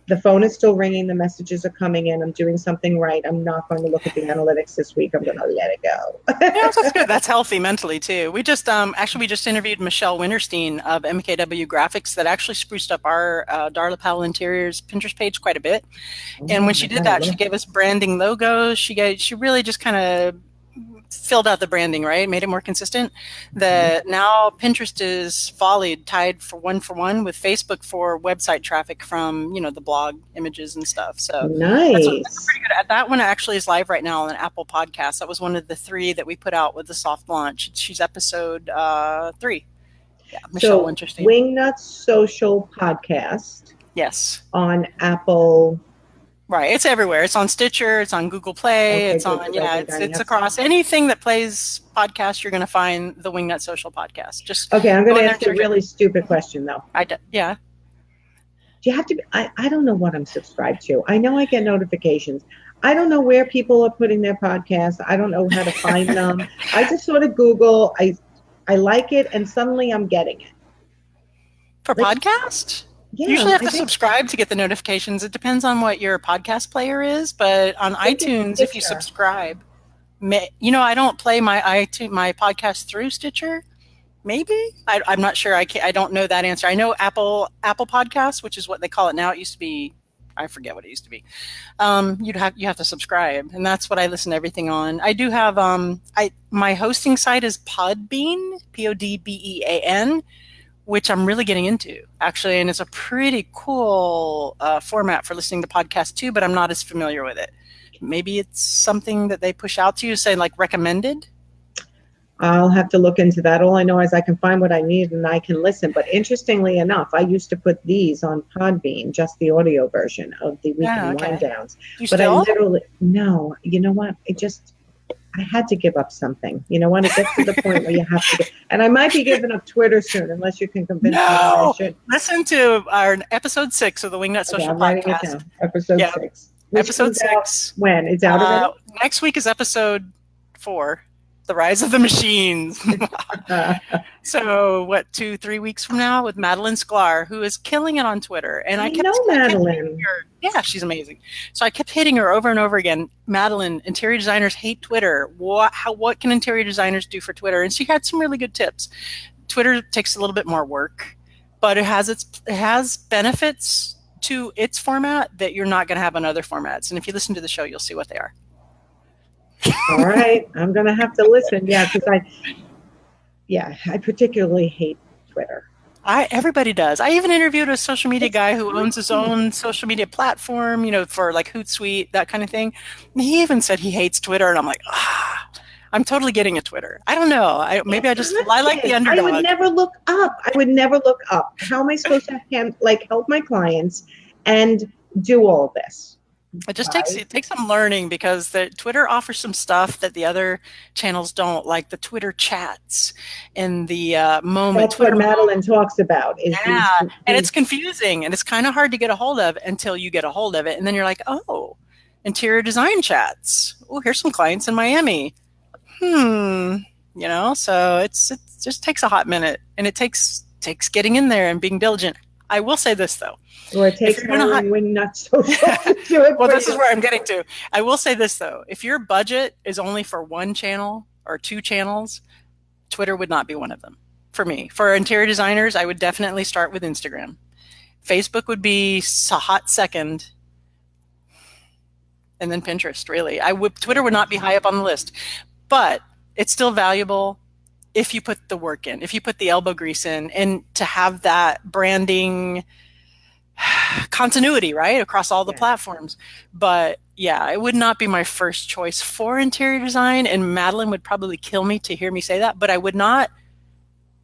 The phone is still ringing. The messages are coming in. I'm doing something right. I'm not going to look at the analytics this week. I'm going to let it Yeah, that's go. good. That's healthy mentally too. We just actually we just interviewed Michelle Winterstein of MKW Graphics that actually spruced up our Darla Powell Interiors Pinterest page quite a bit. And when Oh, she I did gotta that, she look. gave us branding logos. She really just kind of filled out the branding, right? Made it more consistent. Mhm. That now Pinterest is volleyed, tied for one with Facebook for website traffic from the blog images and stuff. So that's Nice. pretty good. That one actually is live right now on Apple Podcasts. That was one of the three that we put out with the soft launch. She's episode 3. Yeah, Michelle So, Winterstein. Wingnuts Social Podcast Yes. on Apple. Right, it's everywhere. It's on Stitcher. It's on Google Play. Okay, It's good, on because I yeah. think It's I it's have. across anything that plays podcast. You're going to find the Wingnut Social podcast. Just Okay, I'm going go to in there ask and you a search it. really stupid question, though. Yeah. Do you have to be, I don't know what I'm subscribed to. I know I get notifications. I don't know where people are putting their podcasts. I don't know how to find them. I just sort of Google, I like it, and suddenly I'm getting it. For Like, podcast, you yeah, usually have I to think subscribe to get the notifications. It depends on what your podcast player is, but on it's iTunes, if you Stitcher. subscribe, I don't play my iTunes my podcast through Stitcher. Maybe I'm not sure. I don't know that answer. I know Apple Podcasts, which is what they call it now. It used to be, I forget what it used to be. You have to subscribe, and that's what I listen to everything on. I do have I my hosting site is Podbean, Podbean, which I'm really getting into actually, and it's a pretty cool format for listening to podcasts too. But I'm not as familiar with it. Maybe it's something that they push out to you, say like recommended. I'll have to look into that. All I know is I can find what I need and I can listen. But interestingly enough, I used to put these on Podbean, just the audio version of the Yeah, weekend wind okay. downs. You But I still? literally, no, you know what? I had to give up something. You know when it gets to the point where you have to and I might be giving up Twitter soon, unless you can convince me that I No. should. Listen to our episode 6 of the Wingnut Okay, Social I'm writing it Podcast. down. Episode Yeah, 6, which episode comes out 6. when? It's out already? Next week is episode 4, The Rise of the Machines. Uh, So, what, 2, 3 weeks from now with Madeline Sklar, who is killing it on Twitter. And I know I kept hitting Madeline. her. Yeah, she's amazing. So I kept hitting her over and over again. Madeline, interior designers hate Twitter. What can interior designers do for Twitter? And she had some really good tips. Twitter takes a little bit more work, but it has benefits to its format that you're not going to have on other formats. And if you listen to the show, you'll see what they are. All right, I'm gonna have to listen. Yeah, because I particularly hate Twitter. Everybody does. I even interviewed a social media It's guy who owns his fun. own social media platform, for like Hootsuite, that kind of thing. And he even said he hates Twitter, and I'm like, I'm totally getting a Twitter. I don't know. Maybe I like the I would underdog. never look up. I would never look up. How am I supposed to help my clients and do all of this? It takes some learning because the Twitter offers some stuff that the other channels don't, like the Twitter chats and the moment That's what Twitter. Madeline talks about. Is Yeah, and it's these confusing and it's kind of hard to get a hold of until you get a hold of it, and then you're like, oh, interior design chats. Oh, here's some clients in Miami. So it just takes a hot minute, and it takes getting in there and being diligent. I will say this though. Or it If takes you're going to hiring Wingnut Social to do it well, for this is you. where I'm getting to. I will say this though. If your budget is only for one channel or two channels, Twitter would not be one of them for me. For interior designers, I would definitely start with Instagram. Facebook would be a hot second, and then Pinterest. Really, Twitter would not be high up on the list, but it's still valuable if you put the work in, if you put the elbow grease in, and to have that branding continuity, right, across all the platforms. But yeah, it would not be my first choice for interior design, and Madeline would probably kill me to hear me say that, but I would not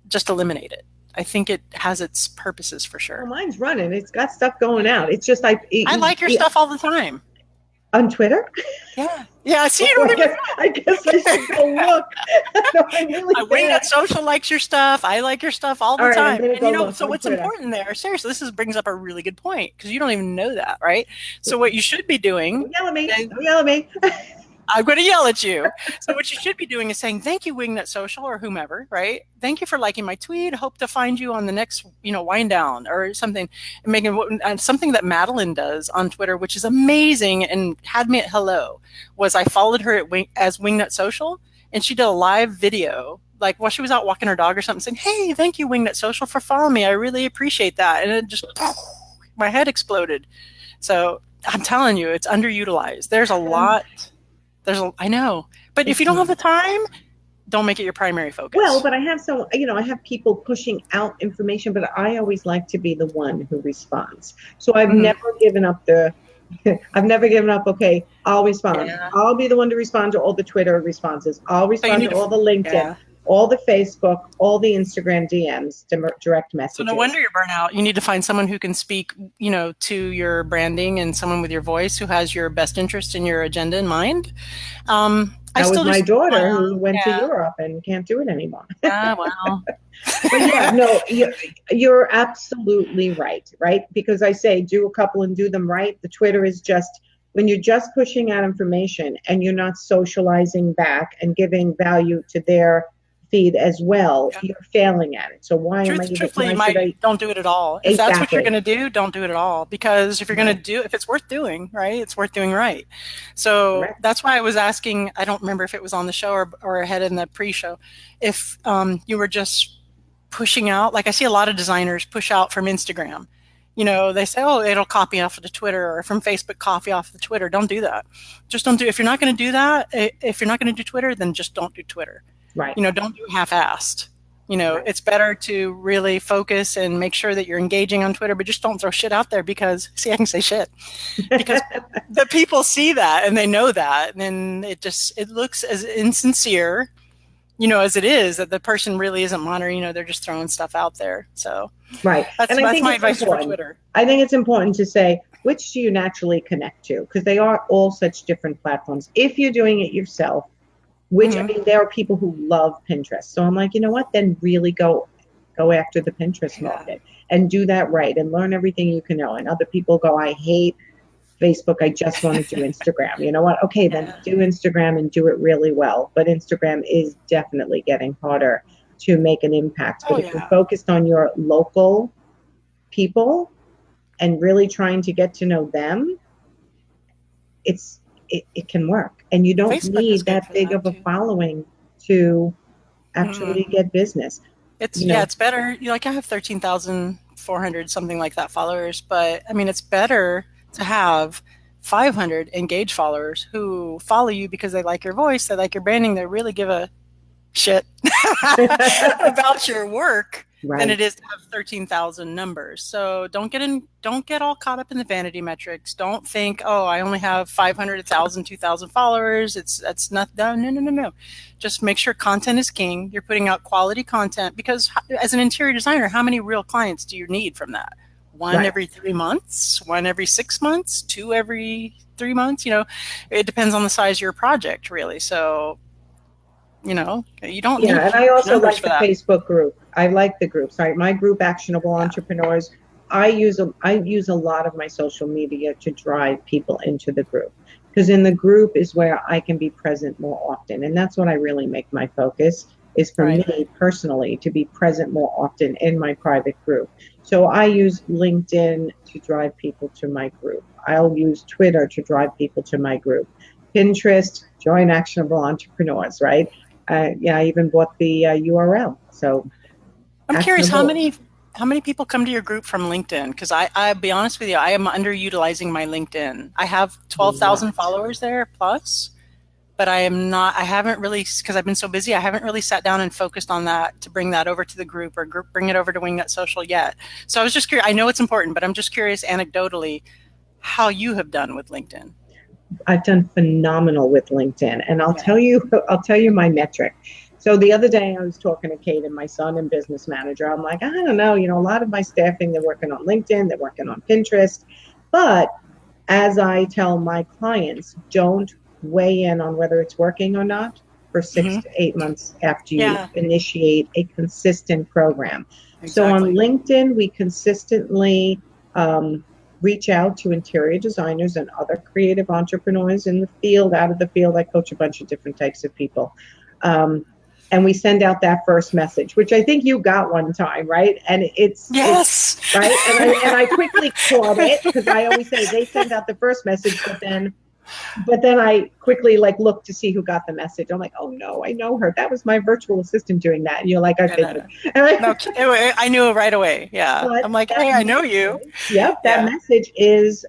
just eliminate it. I think it has its purposes for sure. Well, mine's running. It's got stuff going out. It's just I like your stuff all the time. On Twitter? Yeah. Yeah, see, you don't even I guess I should go look. Wingnut Social likes your stuff. I like your stuff all the time. And you know, so what's Twitter. important there, seriously, brings up a really good point, because you don't even know that, right? So what you should be doing... Don't yell at me. Don't yell at me. I'm going to yell at you. So what you should be doing is saying, thank you, Wingnut Social, or whomever, right? Thank you for liking my tweet. Hope to find you on the next, wind down or something. And making something that Madeline does on Twitter, which is amazing and had me at hello, was I followed her as Wingnut Social, and she did a live video, like while she was out walking her dog or something, saying, hey, thank you, Wingnut Social, for following me. I really appreciate that. And it just, my head exploded. So I'm telling you, it's underutilized. There's a lot... I know, but if you don't have the time, don't make it your primary focus. Well, but I have I have people pushing out information, but I always like to be the one who responds. So I've never given up okay, I'll respond. Yeah. I'll be the one to respond to all the Twitter responses. I'll respond to all the LinkedIn, all the Facebook, all the Instagram DMs, direct messages. So no wonder you're burnt out. You need to find someone who can speak, to your branding, and someone with your voice who has your best interest in your agenda in mind. That was my daughter who went to Europe and can't do it anymore. Well. But yeah, no, you're absolutely right? Because I say do a couple and do them right. The Twitter is just, when you're just pushing out information and you're not socializing back and giving value to their feed as well, you're failing at it. So why am I truthfully, don't do it at all. If that's what you're going to do, don't do it at all. Because if you're going to do, if it's worth doing, right, it's worth doing right. So that's why I was asking, I don't remember if it was on the show or ahead in the pre-show, if you were just pushing out, like I see a lot of designers push out from Instagram. They say, oh, it'll copy off of the Twitter, or from Facebook, copy off of the Twitter. Don't do that. Just don't do it. If you're not going to do that, if you're not going to do Twitter, then just don't do Twitter. Right. Don't do half-assed. It's better to really focus and make sure that you're engaging on Twitter, but just don't throw shit out there, because, see, I can say shit. Because the people see that and they know that, and then it looks as insincere, as it is, that the person really isn't monitoring, they're just throwing stuff out there. So that's my advice for Twitter. I think it's important to say, which do you naturally connect to? Because they are all such different platforms. If you're doing it yourself, which, I mean, there are people who love Pinterest. So I'm like, you know what? Then really go after the Pinterest market and do that right and learn everything you can know. And other people go, I hate Facebook. I just want to do Instagram. You know what? Okay, then do Instagram and do it really well. But Instagram is definitely getting harder to make an impact. But if you're focused on your local people and really trying to get to know them, it can work. And you don't need that big of a following to actually get business. It's better. I have 13,400 something like that followers, but I mean, it's better to have 500 engaged followers who follow you because they like your voice, they like your branding, they really give a shit about your work, than it is to have 13,000 numbers. So don't get all caught up in the vanity metrics. Don't think, oh, I only have 500, 1,000, 2,000 followers. That's not, no. Just make sure content is king. You're putting out quality content, because as an interior designer, how many real clients do you need from that? One every 3 months, one every 6 months, two every 3 months. It depends on the size of your project, really. So, you don't need and I also like the Facebook group. I like the groups. My group, Actionable Entrepreneurs, I use a lot of my social media to drive people into the group, because in the group is where I can be present more often. And that's what I really make my focus, is for Right. me personally to be present more often in my private group. So I use LinkedIn to drive people to my group. I'll use Twitter to drive people to my group. Pinterest, join actionable entrepreneurs, right? Yeah, I even bought the URL. So I'm curious actionable. how many people come to your group from LinkedIn? Because I'll be honest with you, I am underutilizing my LinkedIn. I have 12,000 What? followers there plus, but I am not. I haven't really because I've been so busy. I haven't really sat down and focused on that to bring that over to the group or bring it over to Wingnut Social yet. So I was just curious. I know it's important, but I'm just curious anecdotally how you have done with LinkedIn. I've done phenomenal with LinkedIn, and I'll Yeah. tell you, I'll tell you my metric. So the other day I was talking to Kate and my son and business manager. I'm like, I don't know, a lot of my staffing, they're working on LinkedIn, they're working on Pinterest. But as I tell my clients, don't weigh in on whether it's working or not for six Mm-hmm. to 8 months after you Yeah. initiate a consistent program. So on Exactly. LinkedIn, we consistently reach out to interior designers and other creative entrepreneurs in the field, out of the field. I coach a bunch of different types of people. Um, and we send out that first message, which I think you got one time, right? And it's Yes. right. And I quickly caught it because I always say they send out the first message, but then I quickly like look to see who got the message. I'm like, oh no, I know her. That was my virtual assistant doing that. And you're like, I No, no, figured. no. No, I knew it right away. Yeah. But I'm like, that hey, I know you. message, yep, that Yeah. message is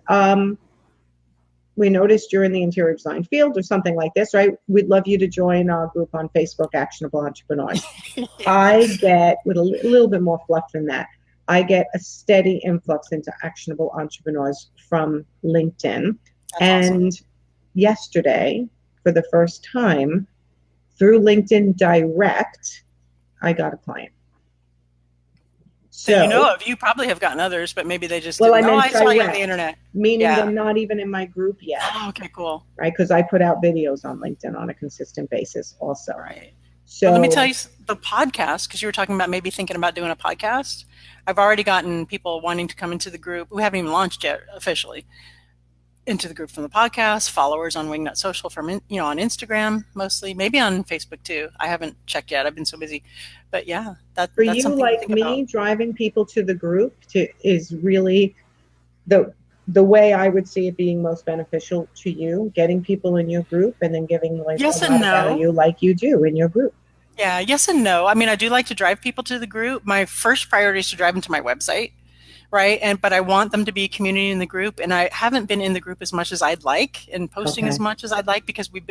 we noticed you're in the interior design field or something like this, right? We'd love you to join our group on Facebook, Actionable Entrepreneurs. Yeah. I get, with a little bit more fluff than that, I get a steady influx into actionable entrepreneurs from LinkedIn. That's awesome. And yesterday, for the first time, through LinkedIn Direct, I got a client. That you know So, of. You probably have gotten others, but maybe they just well, I didn't. Oh, meant I saw you on the direct, internet. meaning they're Yeah. not even in my group yet, Oh, okay, cool. right? Because I put out videos on LinkedIn on a consistent basis also. Right. But let me tell So, you the podcast, because you were talking about maybe thinking about doing a podcast. I've already gotten people wanting to come into the group. We haven't even launched yet officially into the group from the podcast, followers on Wingnut Social from, on Instagram mostly, maybe on Facebook too. I haven't checked yet. I've been so busy. But yeah, for that's you, something to like think about. me, driving people to the group is really the the way I would see it being most beneficial to you, getting people in your group and then giving like a Yes and lot of no. value like you do in your group. Yeah, yes and no. I mean, I do like to drive people to the group. My first priority is to drive them to my website, right? But I want them to be community in the group, and I haven't been in the group as much as I'd like and posting as Okay. much as I'd like because with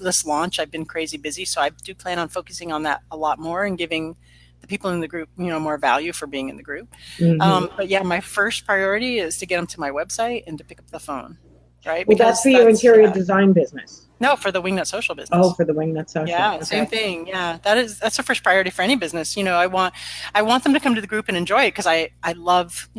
this launch, I've been crazy busy. So I do plan on focusing on that a lot more and giving the people in the group, more value for being in the group. Hmm. But yeah, my first priority is to get them to my website and to pick up the phone, right? Well, that's Because for your that's interior yeah. design business. No, for the Wingnut Social Oh, business. for the Wingnut Social. Yeah, same Okay. thing. Yeah, that's the first priority for any business. I want them to come to the group and enjoy it because I love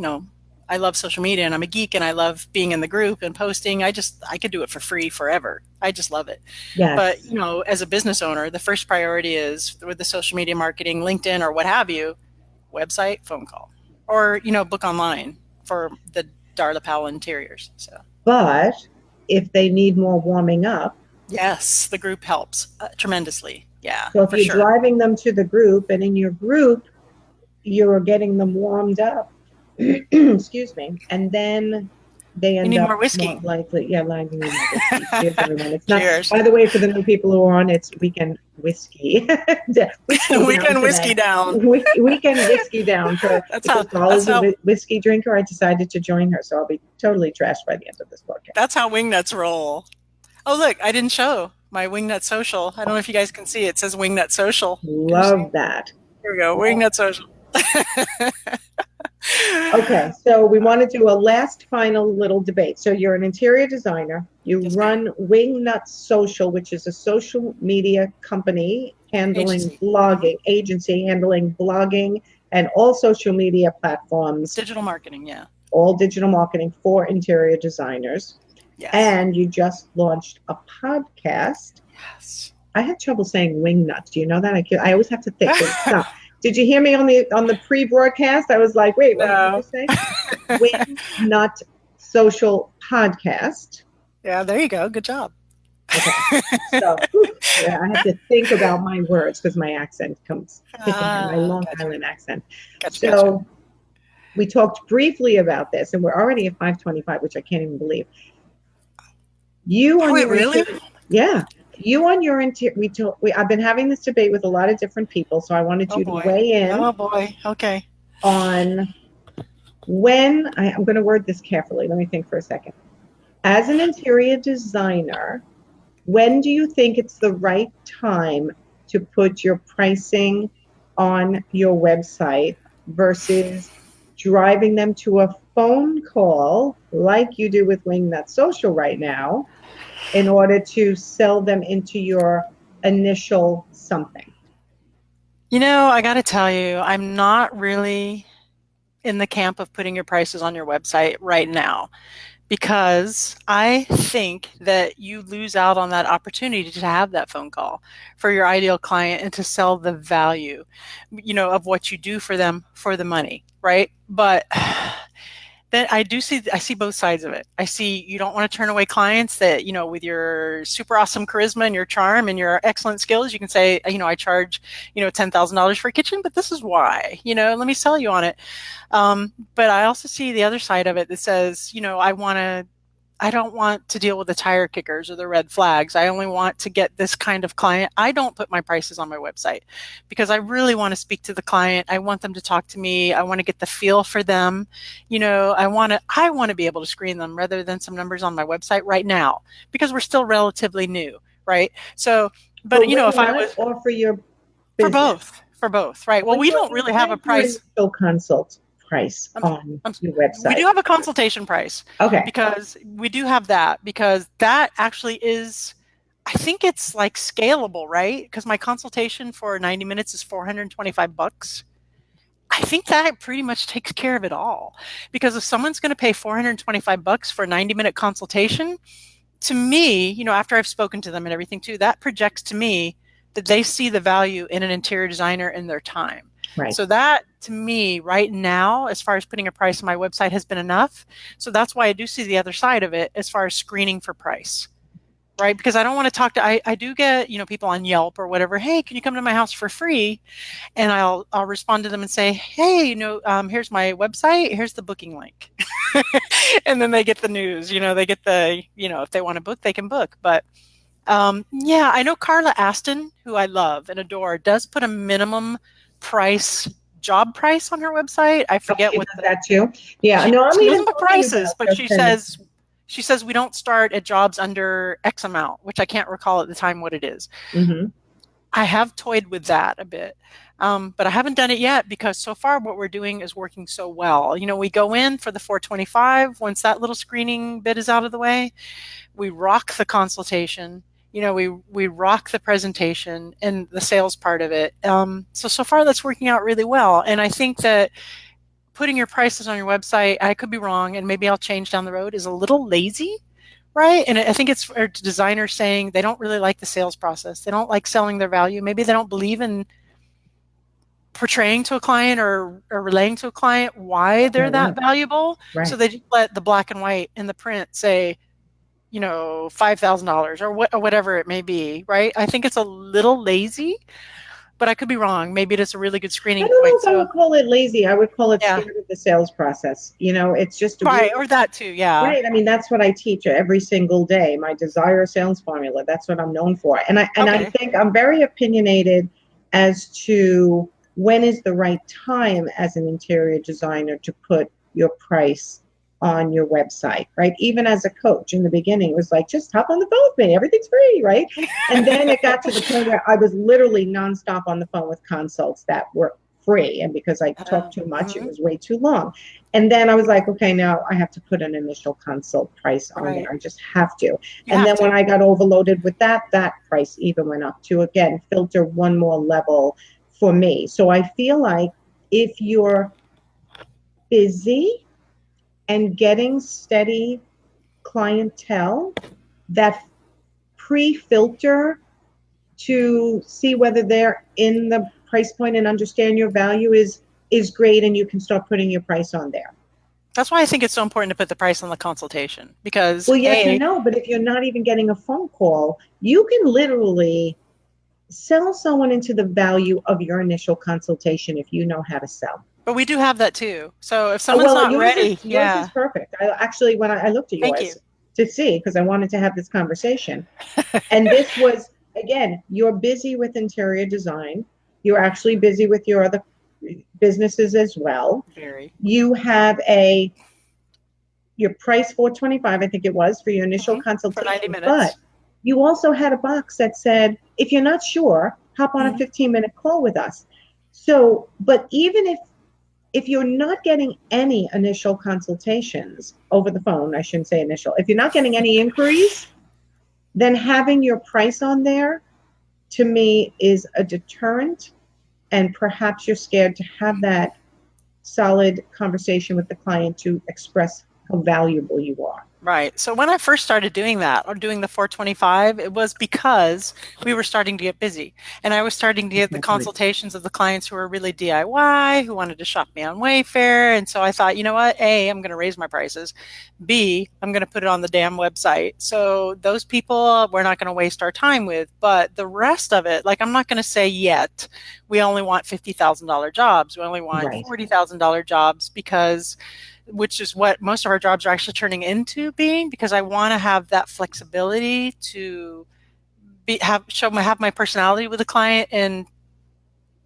I love social media and I'm a geek and I love being in the group and posting. I could do it for free forever. I just love it. But Yes. as a business owner, the first priority is with the social media marketing, LinkedIn or what have you, website, phone call, or book online for the Darla Powell interiors. So But if they need more warming up, yes, the group helps tremendously. Yeah, so if for you're sure. driving them to the group and in your group, you're getting them warmed up, excuse me, and then they You end need up more more whiskey. likely, yeah, lining you more whiskey. Cheers, everyone. It's not, Cheers. by the way, for the new people who are on, it's weekend whiskey. Whiskey down Weekend whiskey today. down. Weekend whiskey down for, That's because how Paula's a whiskey drinker. I decided to join her, so I'll be totally trashed by the end of this podcast. that's how wingnuts roll. Oh look, I didn't show my wingnut social. I don't know if you guys can see it. It says wingnut social. Can you see? Love that. Here we go. Wingnut social. Okay, so we want to do a last final little debate. So you're an interior designer. You Yes, ma'am. run Wingnut Social, which is a social media company handling Agency. blogging, agency handling blogging and all social media platforms, Digital marketing. Yeah. all digital marketing for interior designers. Yes. And you just launched a podcast. Yes. I had trouble saying wingnut. Do you know that? I always have to think. Stop. Did you hear me on the pre-broadcast? I was like, wait, what did I No. just say? Wingnut Social Podcast. Yeah. There you go. Good job. Okay. So, whew, yeah, I have to think about my words because my accent comes kicking in, my Long Gotcha, Island accent. gotcha. So, we talked briefly about this, and we're already at 5:25, which I can't even believe. You Are on we your really? interior, yeah, you on your interior. I've been having this debate with a lot of different people, so I wanted Oh you to boy. weigh in Oh boy. Okay. on I'm going to word this carefully. Let me think for a second. As an interior designer, when do you think it's the right time to put your pricing on your website versus driving them to a phone call like you do with Wing That Social right now in order to sell them into your initial something? I got to tell you, I'm not really in the camp of putting your prices on your website right now because I think that you lose out on that opportunity to have that phone call for your ideal client and to sell the value, of what you do for them for the money, right? But then I see both sides of it. I see you don't want to turn away clients that, with your super awesome charisma and your charm and your excellent skills, you can say, I charge, $10,000 for a kitchen, but this is why, let me sell you on it. But I also see the other side of it that says, I don't want to deal with the tire kickers or the red flags. I only want to get this kind of client. I don't put my prices on my website because I really want to speak to the client. I want them to talk to me. I want to get the feel for them. I want to be able to screen them rather than some numbers on my website right now because we're still relatively new, right? So, For but Wing if I What was or for your for business? both, right? Well, When we you don't you really have a said your price. initial consult price I'm, on I'm, your we website. do have a consultation price Okay. because we do have that because that actually is, I think it's like scalable, right? Because my consultation for 90 minutes is $425. I think that pretty much takes care of it all. Because if someone's going to pay $425 for a 90-minute consultation, to me, after I've spoken to them and everything too, that projects to me that they see the value in an interior designer in their time. Right. So that to me right now, as far as putting a price on my website has been enough. So that's why I do see the other side of it as far as screening for price. Right. Because I don't want to talk to, I do get, people on Yelp or whatever. Hey, can you come to my house for free? And I'll respond to them and say, hey, here's my website. Here's the booking link. And then they get the news, they get if they want to book, they can book. But yeah, I know Carla Aston, who I love and adore, does put a minimum price, job price on her website. I Oh, forget she what does that too. Yeah. she, No, I'm she even doesn't put talking prices, about but just sending. she says we don't start at jobs under X amount, which I can't recall at the time what it is. Mm-hmm. I have toyed with that a bit. But I haven't done it yet because so far what we're doing is working so well. We go in for the 425. Once that little screening bit is out of the way, we rock the consultation. We rock the presentation and the sales part of it. So far that's working out really well. And I think that putting your prices on your website, I could be wrong, and maybe I'll change down the road, is a little lazy, right? And I think it's for designers saying they don't really like the sales process. They don't like selling their value. Maybe they don't believe in portraying to a client or relaying to a client why What they're they're that worth. valuable. So Right. they just let the black and white in the print say, $5,000 or whatever it may be, right? I think it's a little lazy, but I could be wrong. Maybe it is a really good I screening don't know point. if I So would call it lazy. I would call it yeah, scared of the sales process. It's just a right, really or that too. Yeah. right. I mean, that's what I teach every single day. My desire sales formula. That's what I'm known for. And I Okay. think I'm very opinionated as to when is the right time as an interior designer to put your price on your website, right? Even as a coach in the beginning, it was like, just hop on the phone with me. Everything's free, right? And then it got to the point where I was literally nonstop on the phone with consults that were free. And because I talked too much, it Mhm. was way too long. And then I was like, okay, now I have to put an initial consult price on there. Right. I just have to. You And have then when to. I got overloaded with that price even went up to, again, filter one more level for me. So I feel like if you're busy and getting steady clientele, that pre-filter to see whether they're in the price point and understand your value is great, and you can start putting your price on there. That's why I think it's so important to put the price on the consultation because Well, yes and A, no, but if you're not even getting a phone call, you can literally sell someone into the value of your initial consultation if you know how to sell. but we do have that too. So if Oh, someone's well, not ready, yours yeah, is perfect. I actually, when I looked at thank you. yours to see, because I wanted to have this conversation, and this was again, you're busy with interior design. You're actually busy with your other businesses as well. Very. You have a your price 425, I think it was, for your initial For 90 consultation, but minutes. you also had a box that said, if you're not sure, hop on a Mhm. 15-minute call with us. So, but even if you're not getting any initial consultations over the phone, I shouldn't say initial, if you're not getting any inquiries, then having your price on there to me is a deterrent. And perhaps you're scared to have that solid conversation with the client to express how valuable you are. Right. So when I first started doing that or doing the 425, it was because we were starting to get busy. And I was starting to get the Exactly. consultations of the clients who were really DIY, who wanted to shop me on Wayfair. And so I thought, you know what? A, I'm going to raise my prices. B, I'm going to put it on the damn website. So those people we're not going to waste our time with. But the rest of it, like I'm not going to say yet, we only want $50,000 jobs. We only want Right. $40,000 jobs because which is what most of our jobs are actually turning into being because I want to have that flexibility to have my personality with the client and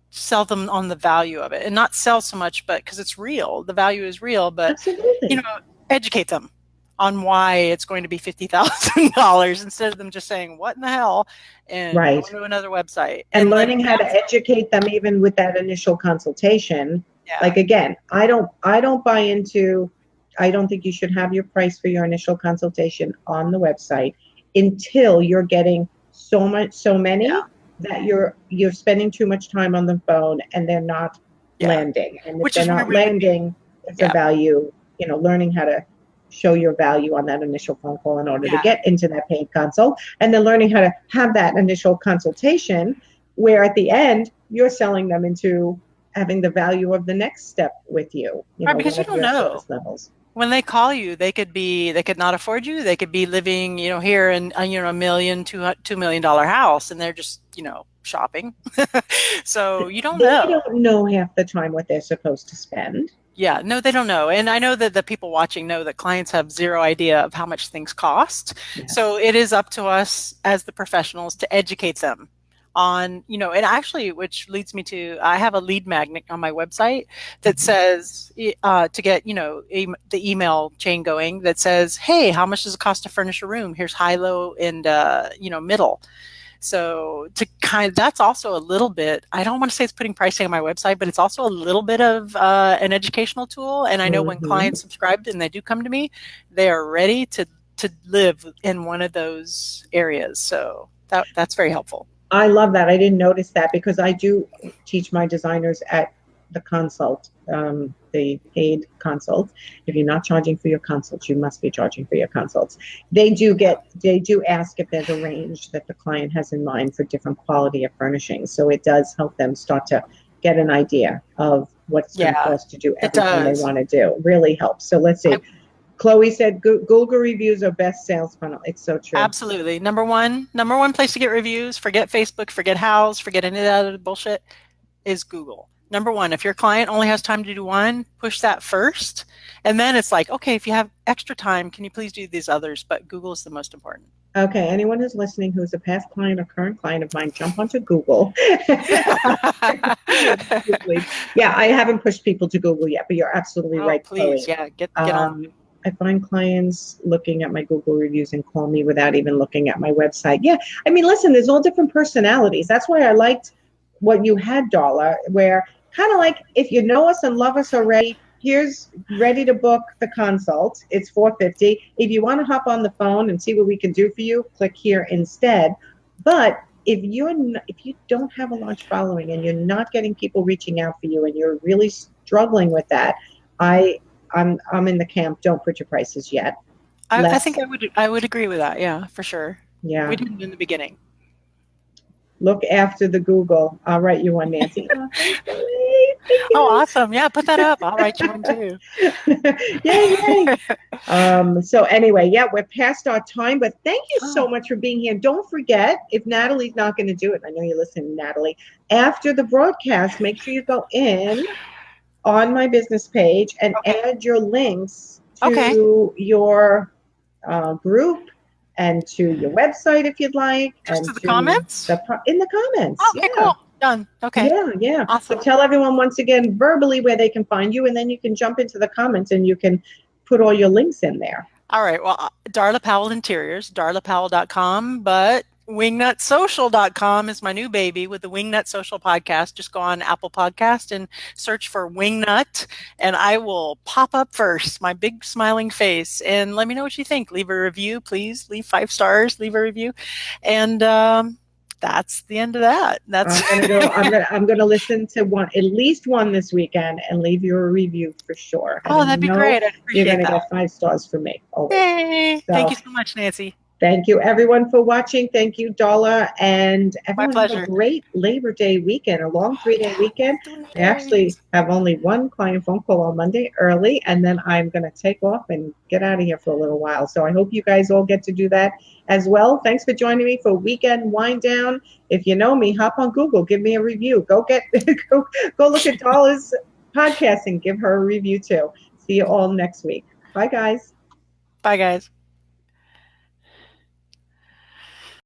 sell them on the value of it and not sell so much but because it's real, the value is real, but you know, Absolutely. educate them on why it's going to be $50,000 instead of them just saying what in the hell and Right. going to another website And and letting learning how to educate them even with that initial consultation. yeah, Like again, I don't buy into I don't think you should have your price for your initial consultation on the website until you're getting so yeah, many that you're spending too much time on the phone and they're not yeah, landing. And if which they're is where not we would be. landing, it's a Yeah, value, learning how to show your value on that initial phone call in order to yeah, get into that paid consult. And then learning how to have that initial consultation where at the end you're selling them into having the value of the next step with you, right, because one you of don't your know service levels. when they call you, they could not afford you. They could be living, here in a $2 million house, and they're just, shopping. So you don't They know. don't know half the time what they're supposed to spend. Yeah, no, they don't know. And I know that the people watching know that clients have zero idea of how much things cost. So Yes. it is up to us as the professionals to educate them on, and actually, which leads me to, I have a lead magnet on my website that Mhm. says, to get, the email chain going that says, hey, how much does it cost to furnish a room? Here's high, low, and, middle. So that's also a little bit, I don't want to say it's putting pricing on my website, but it's also a little bit of an educational tool. And I know when Mhm. clients subscribe and they do come to me, they are ready to live in one of those areas. So that's very helpful. I love that. I didn't notice that because I do teach my designers at the consult, the paid consult. If you're not charging for your consults, you must be charging for your consults. They do ask if there's a range that the client has in mind for different quality of furnishings. So it does help them start to get an idea of what it's going to Yeah, cost to do it everything they does. want to do. Really helps. So let's I, see. Chloe said Google reviews are best sales funnel. It's so true. Absolutely. Number one place to get reviews, forget Facebook, forget House, forget any of that other bullshit, is Google. Number one, if your client only has time to do one, push that first. And then it's like, okay, if you have extra time, can you please do these others? But Google is the most important. Okay, anyone who's listening who's a past client or current client of mine, jump onto Google. Yeah, I haven't pushed people to Google yet, but you're absolutely Oh, right, please. Chloe. Yeah, get on. I find clients looking at my Google reviews and call me without even looking at my website. Yeah, I mean, listen, there's all different personalities. That's why I liked what you had, Darla, where kind of like if you know us and love us already, here's ready to book the consult. It's 450. If you want to hop on the phone and see what we can do for you, click here instead. But if you don't have a large following and you're not getting people reaching out for you and you're really struggling with that, I I'm in the camp. Don't put your prices yet. I Let's think I would agree with that. Yeah, for sure. We yeah. didn't in the beginning. Look after the Google. I'll write you one, Nancy. Oh, thanks, Chloe. Oh, Thank awesome. Yeah, put that up. I'll write you one too. you. Yay, yay. So anyway, yeah, we're past our time, but thank you so Oh, much for being here. Don't forget, if Natalie's not going to do it, I know you're listening, Natalie, after the broadcast, make sure you go in on my business page and okay. add your links Okay. to your group and to your website if you'd like, Just and to the to comments? in the comments. Okay, Yeah, cool. Done. Okay. yeah, yeah. So Awesome. tell everyone once again verbally where they can find you, and then you can jump into the comments and you can put all your links in there. All right. Well, Darla Powell Interiors, darlapowell.com, but wingnutsocial.com is my new baby with the Wingnut Social podcast. Just go on Apple Podcast and search for Wingnut, and I will pop up first, my big smiling face, and let me know what you think. Leave a review, please. Leave 5 stars, leave a review. And that's the end of that. That's I'm gonna go. I'm gonna listen to one, at least one this weekend, and leave you a review for sure. And oh, then you that'd be know great. I'd you're appreciate gonna that. get 5 stars from me always. Yay. Thank So you so much, Nancy. thank you everyone for watching. Thank you, Dala, and My everyone have a pleasure. great Labor Day weekend, a long Oh, 3 day yeah. weekend. 3 I actually days. have only one client phone call on Monday early, and then I'm gonna take off and get out of here for a little while. So I hope you guys all get to do that as well. Thanks for joining me for Weekend Wind Down. If you know me, hop on Google, give me a review. Go get go look at Dala's podcast and give her a review too. See you all next week. Bye guys. Bye, guys.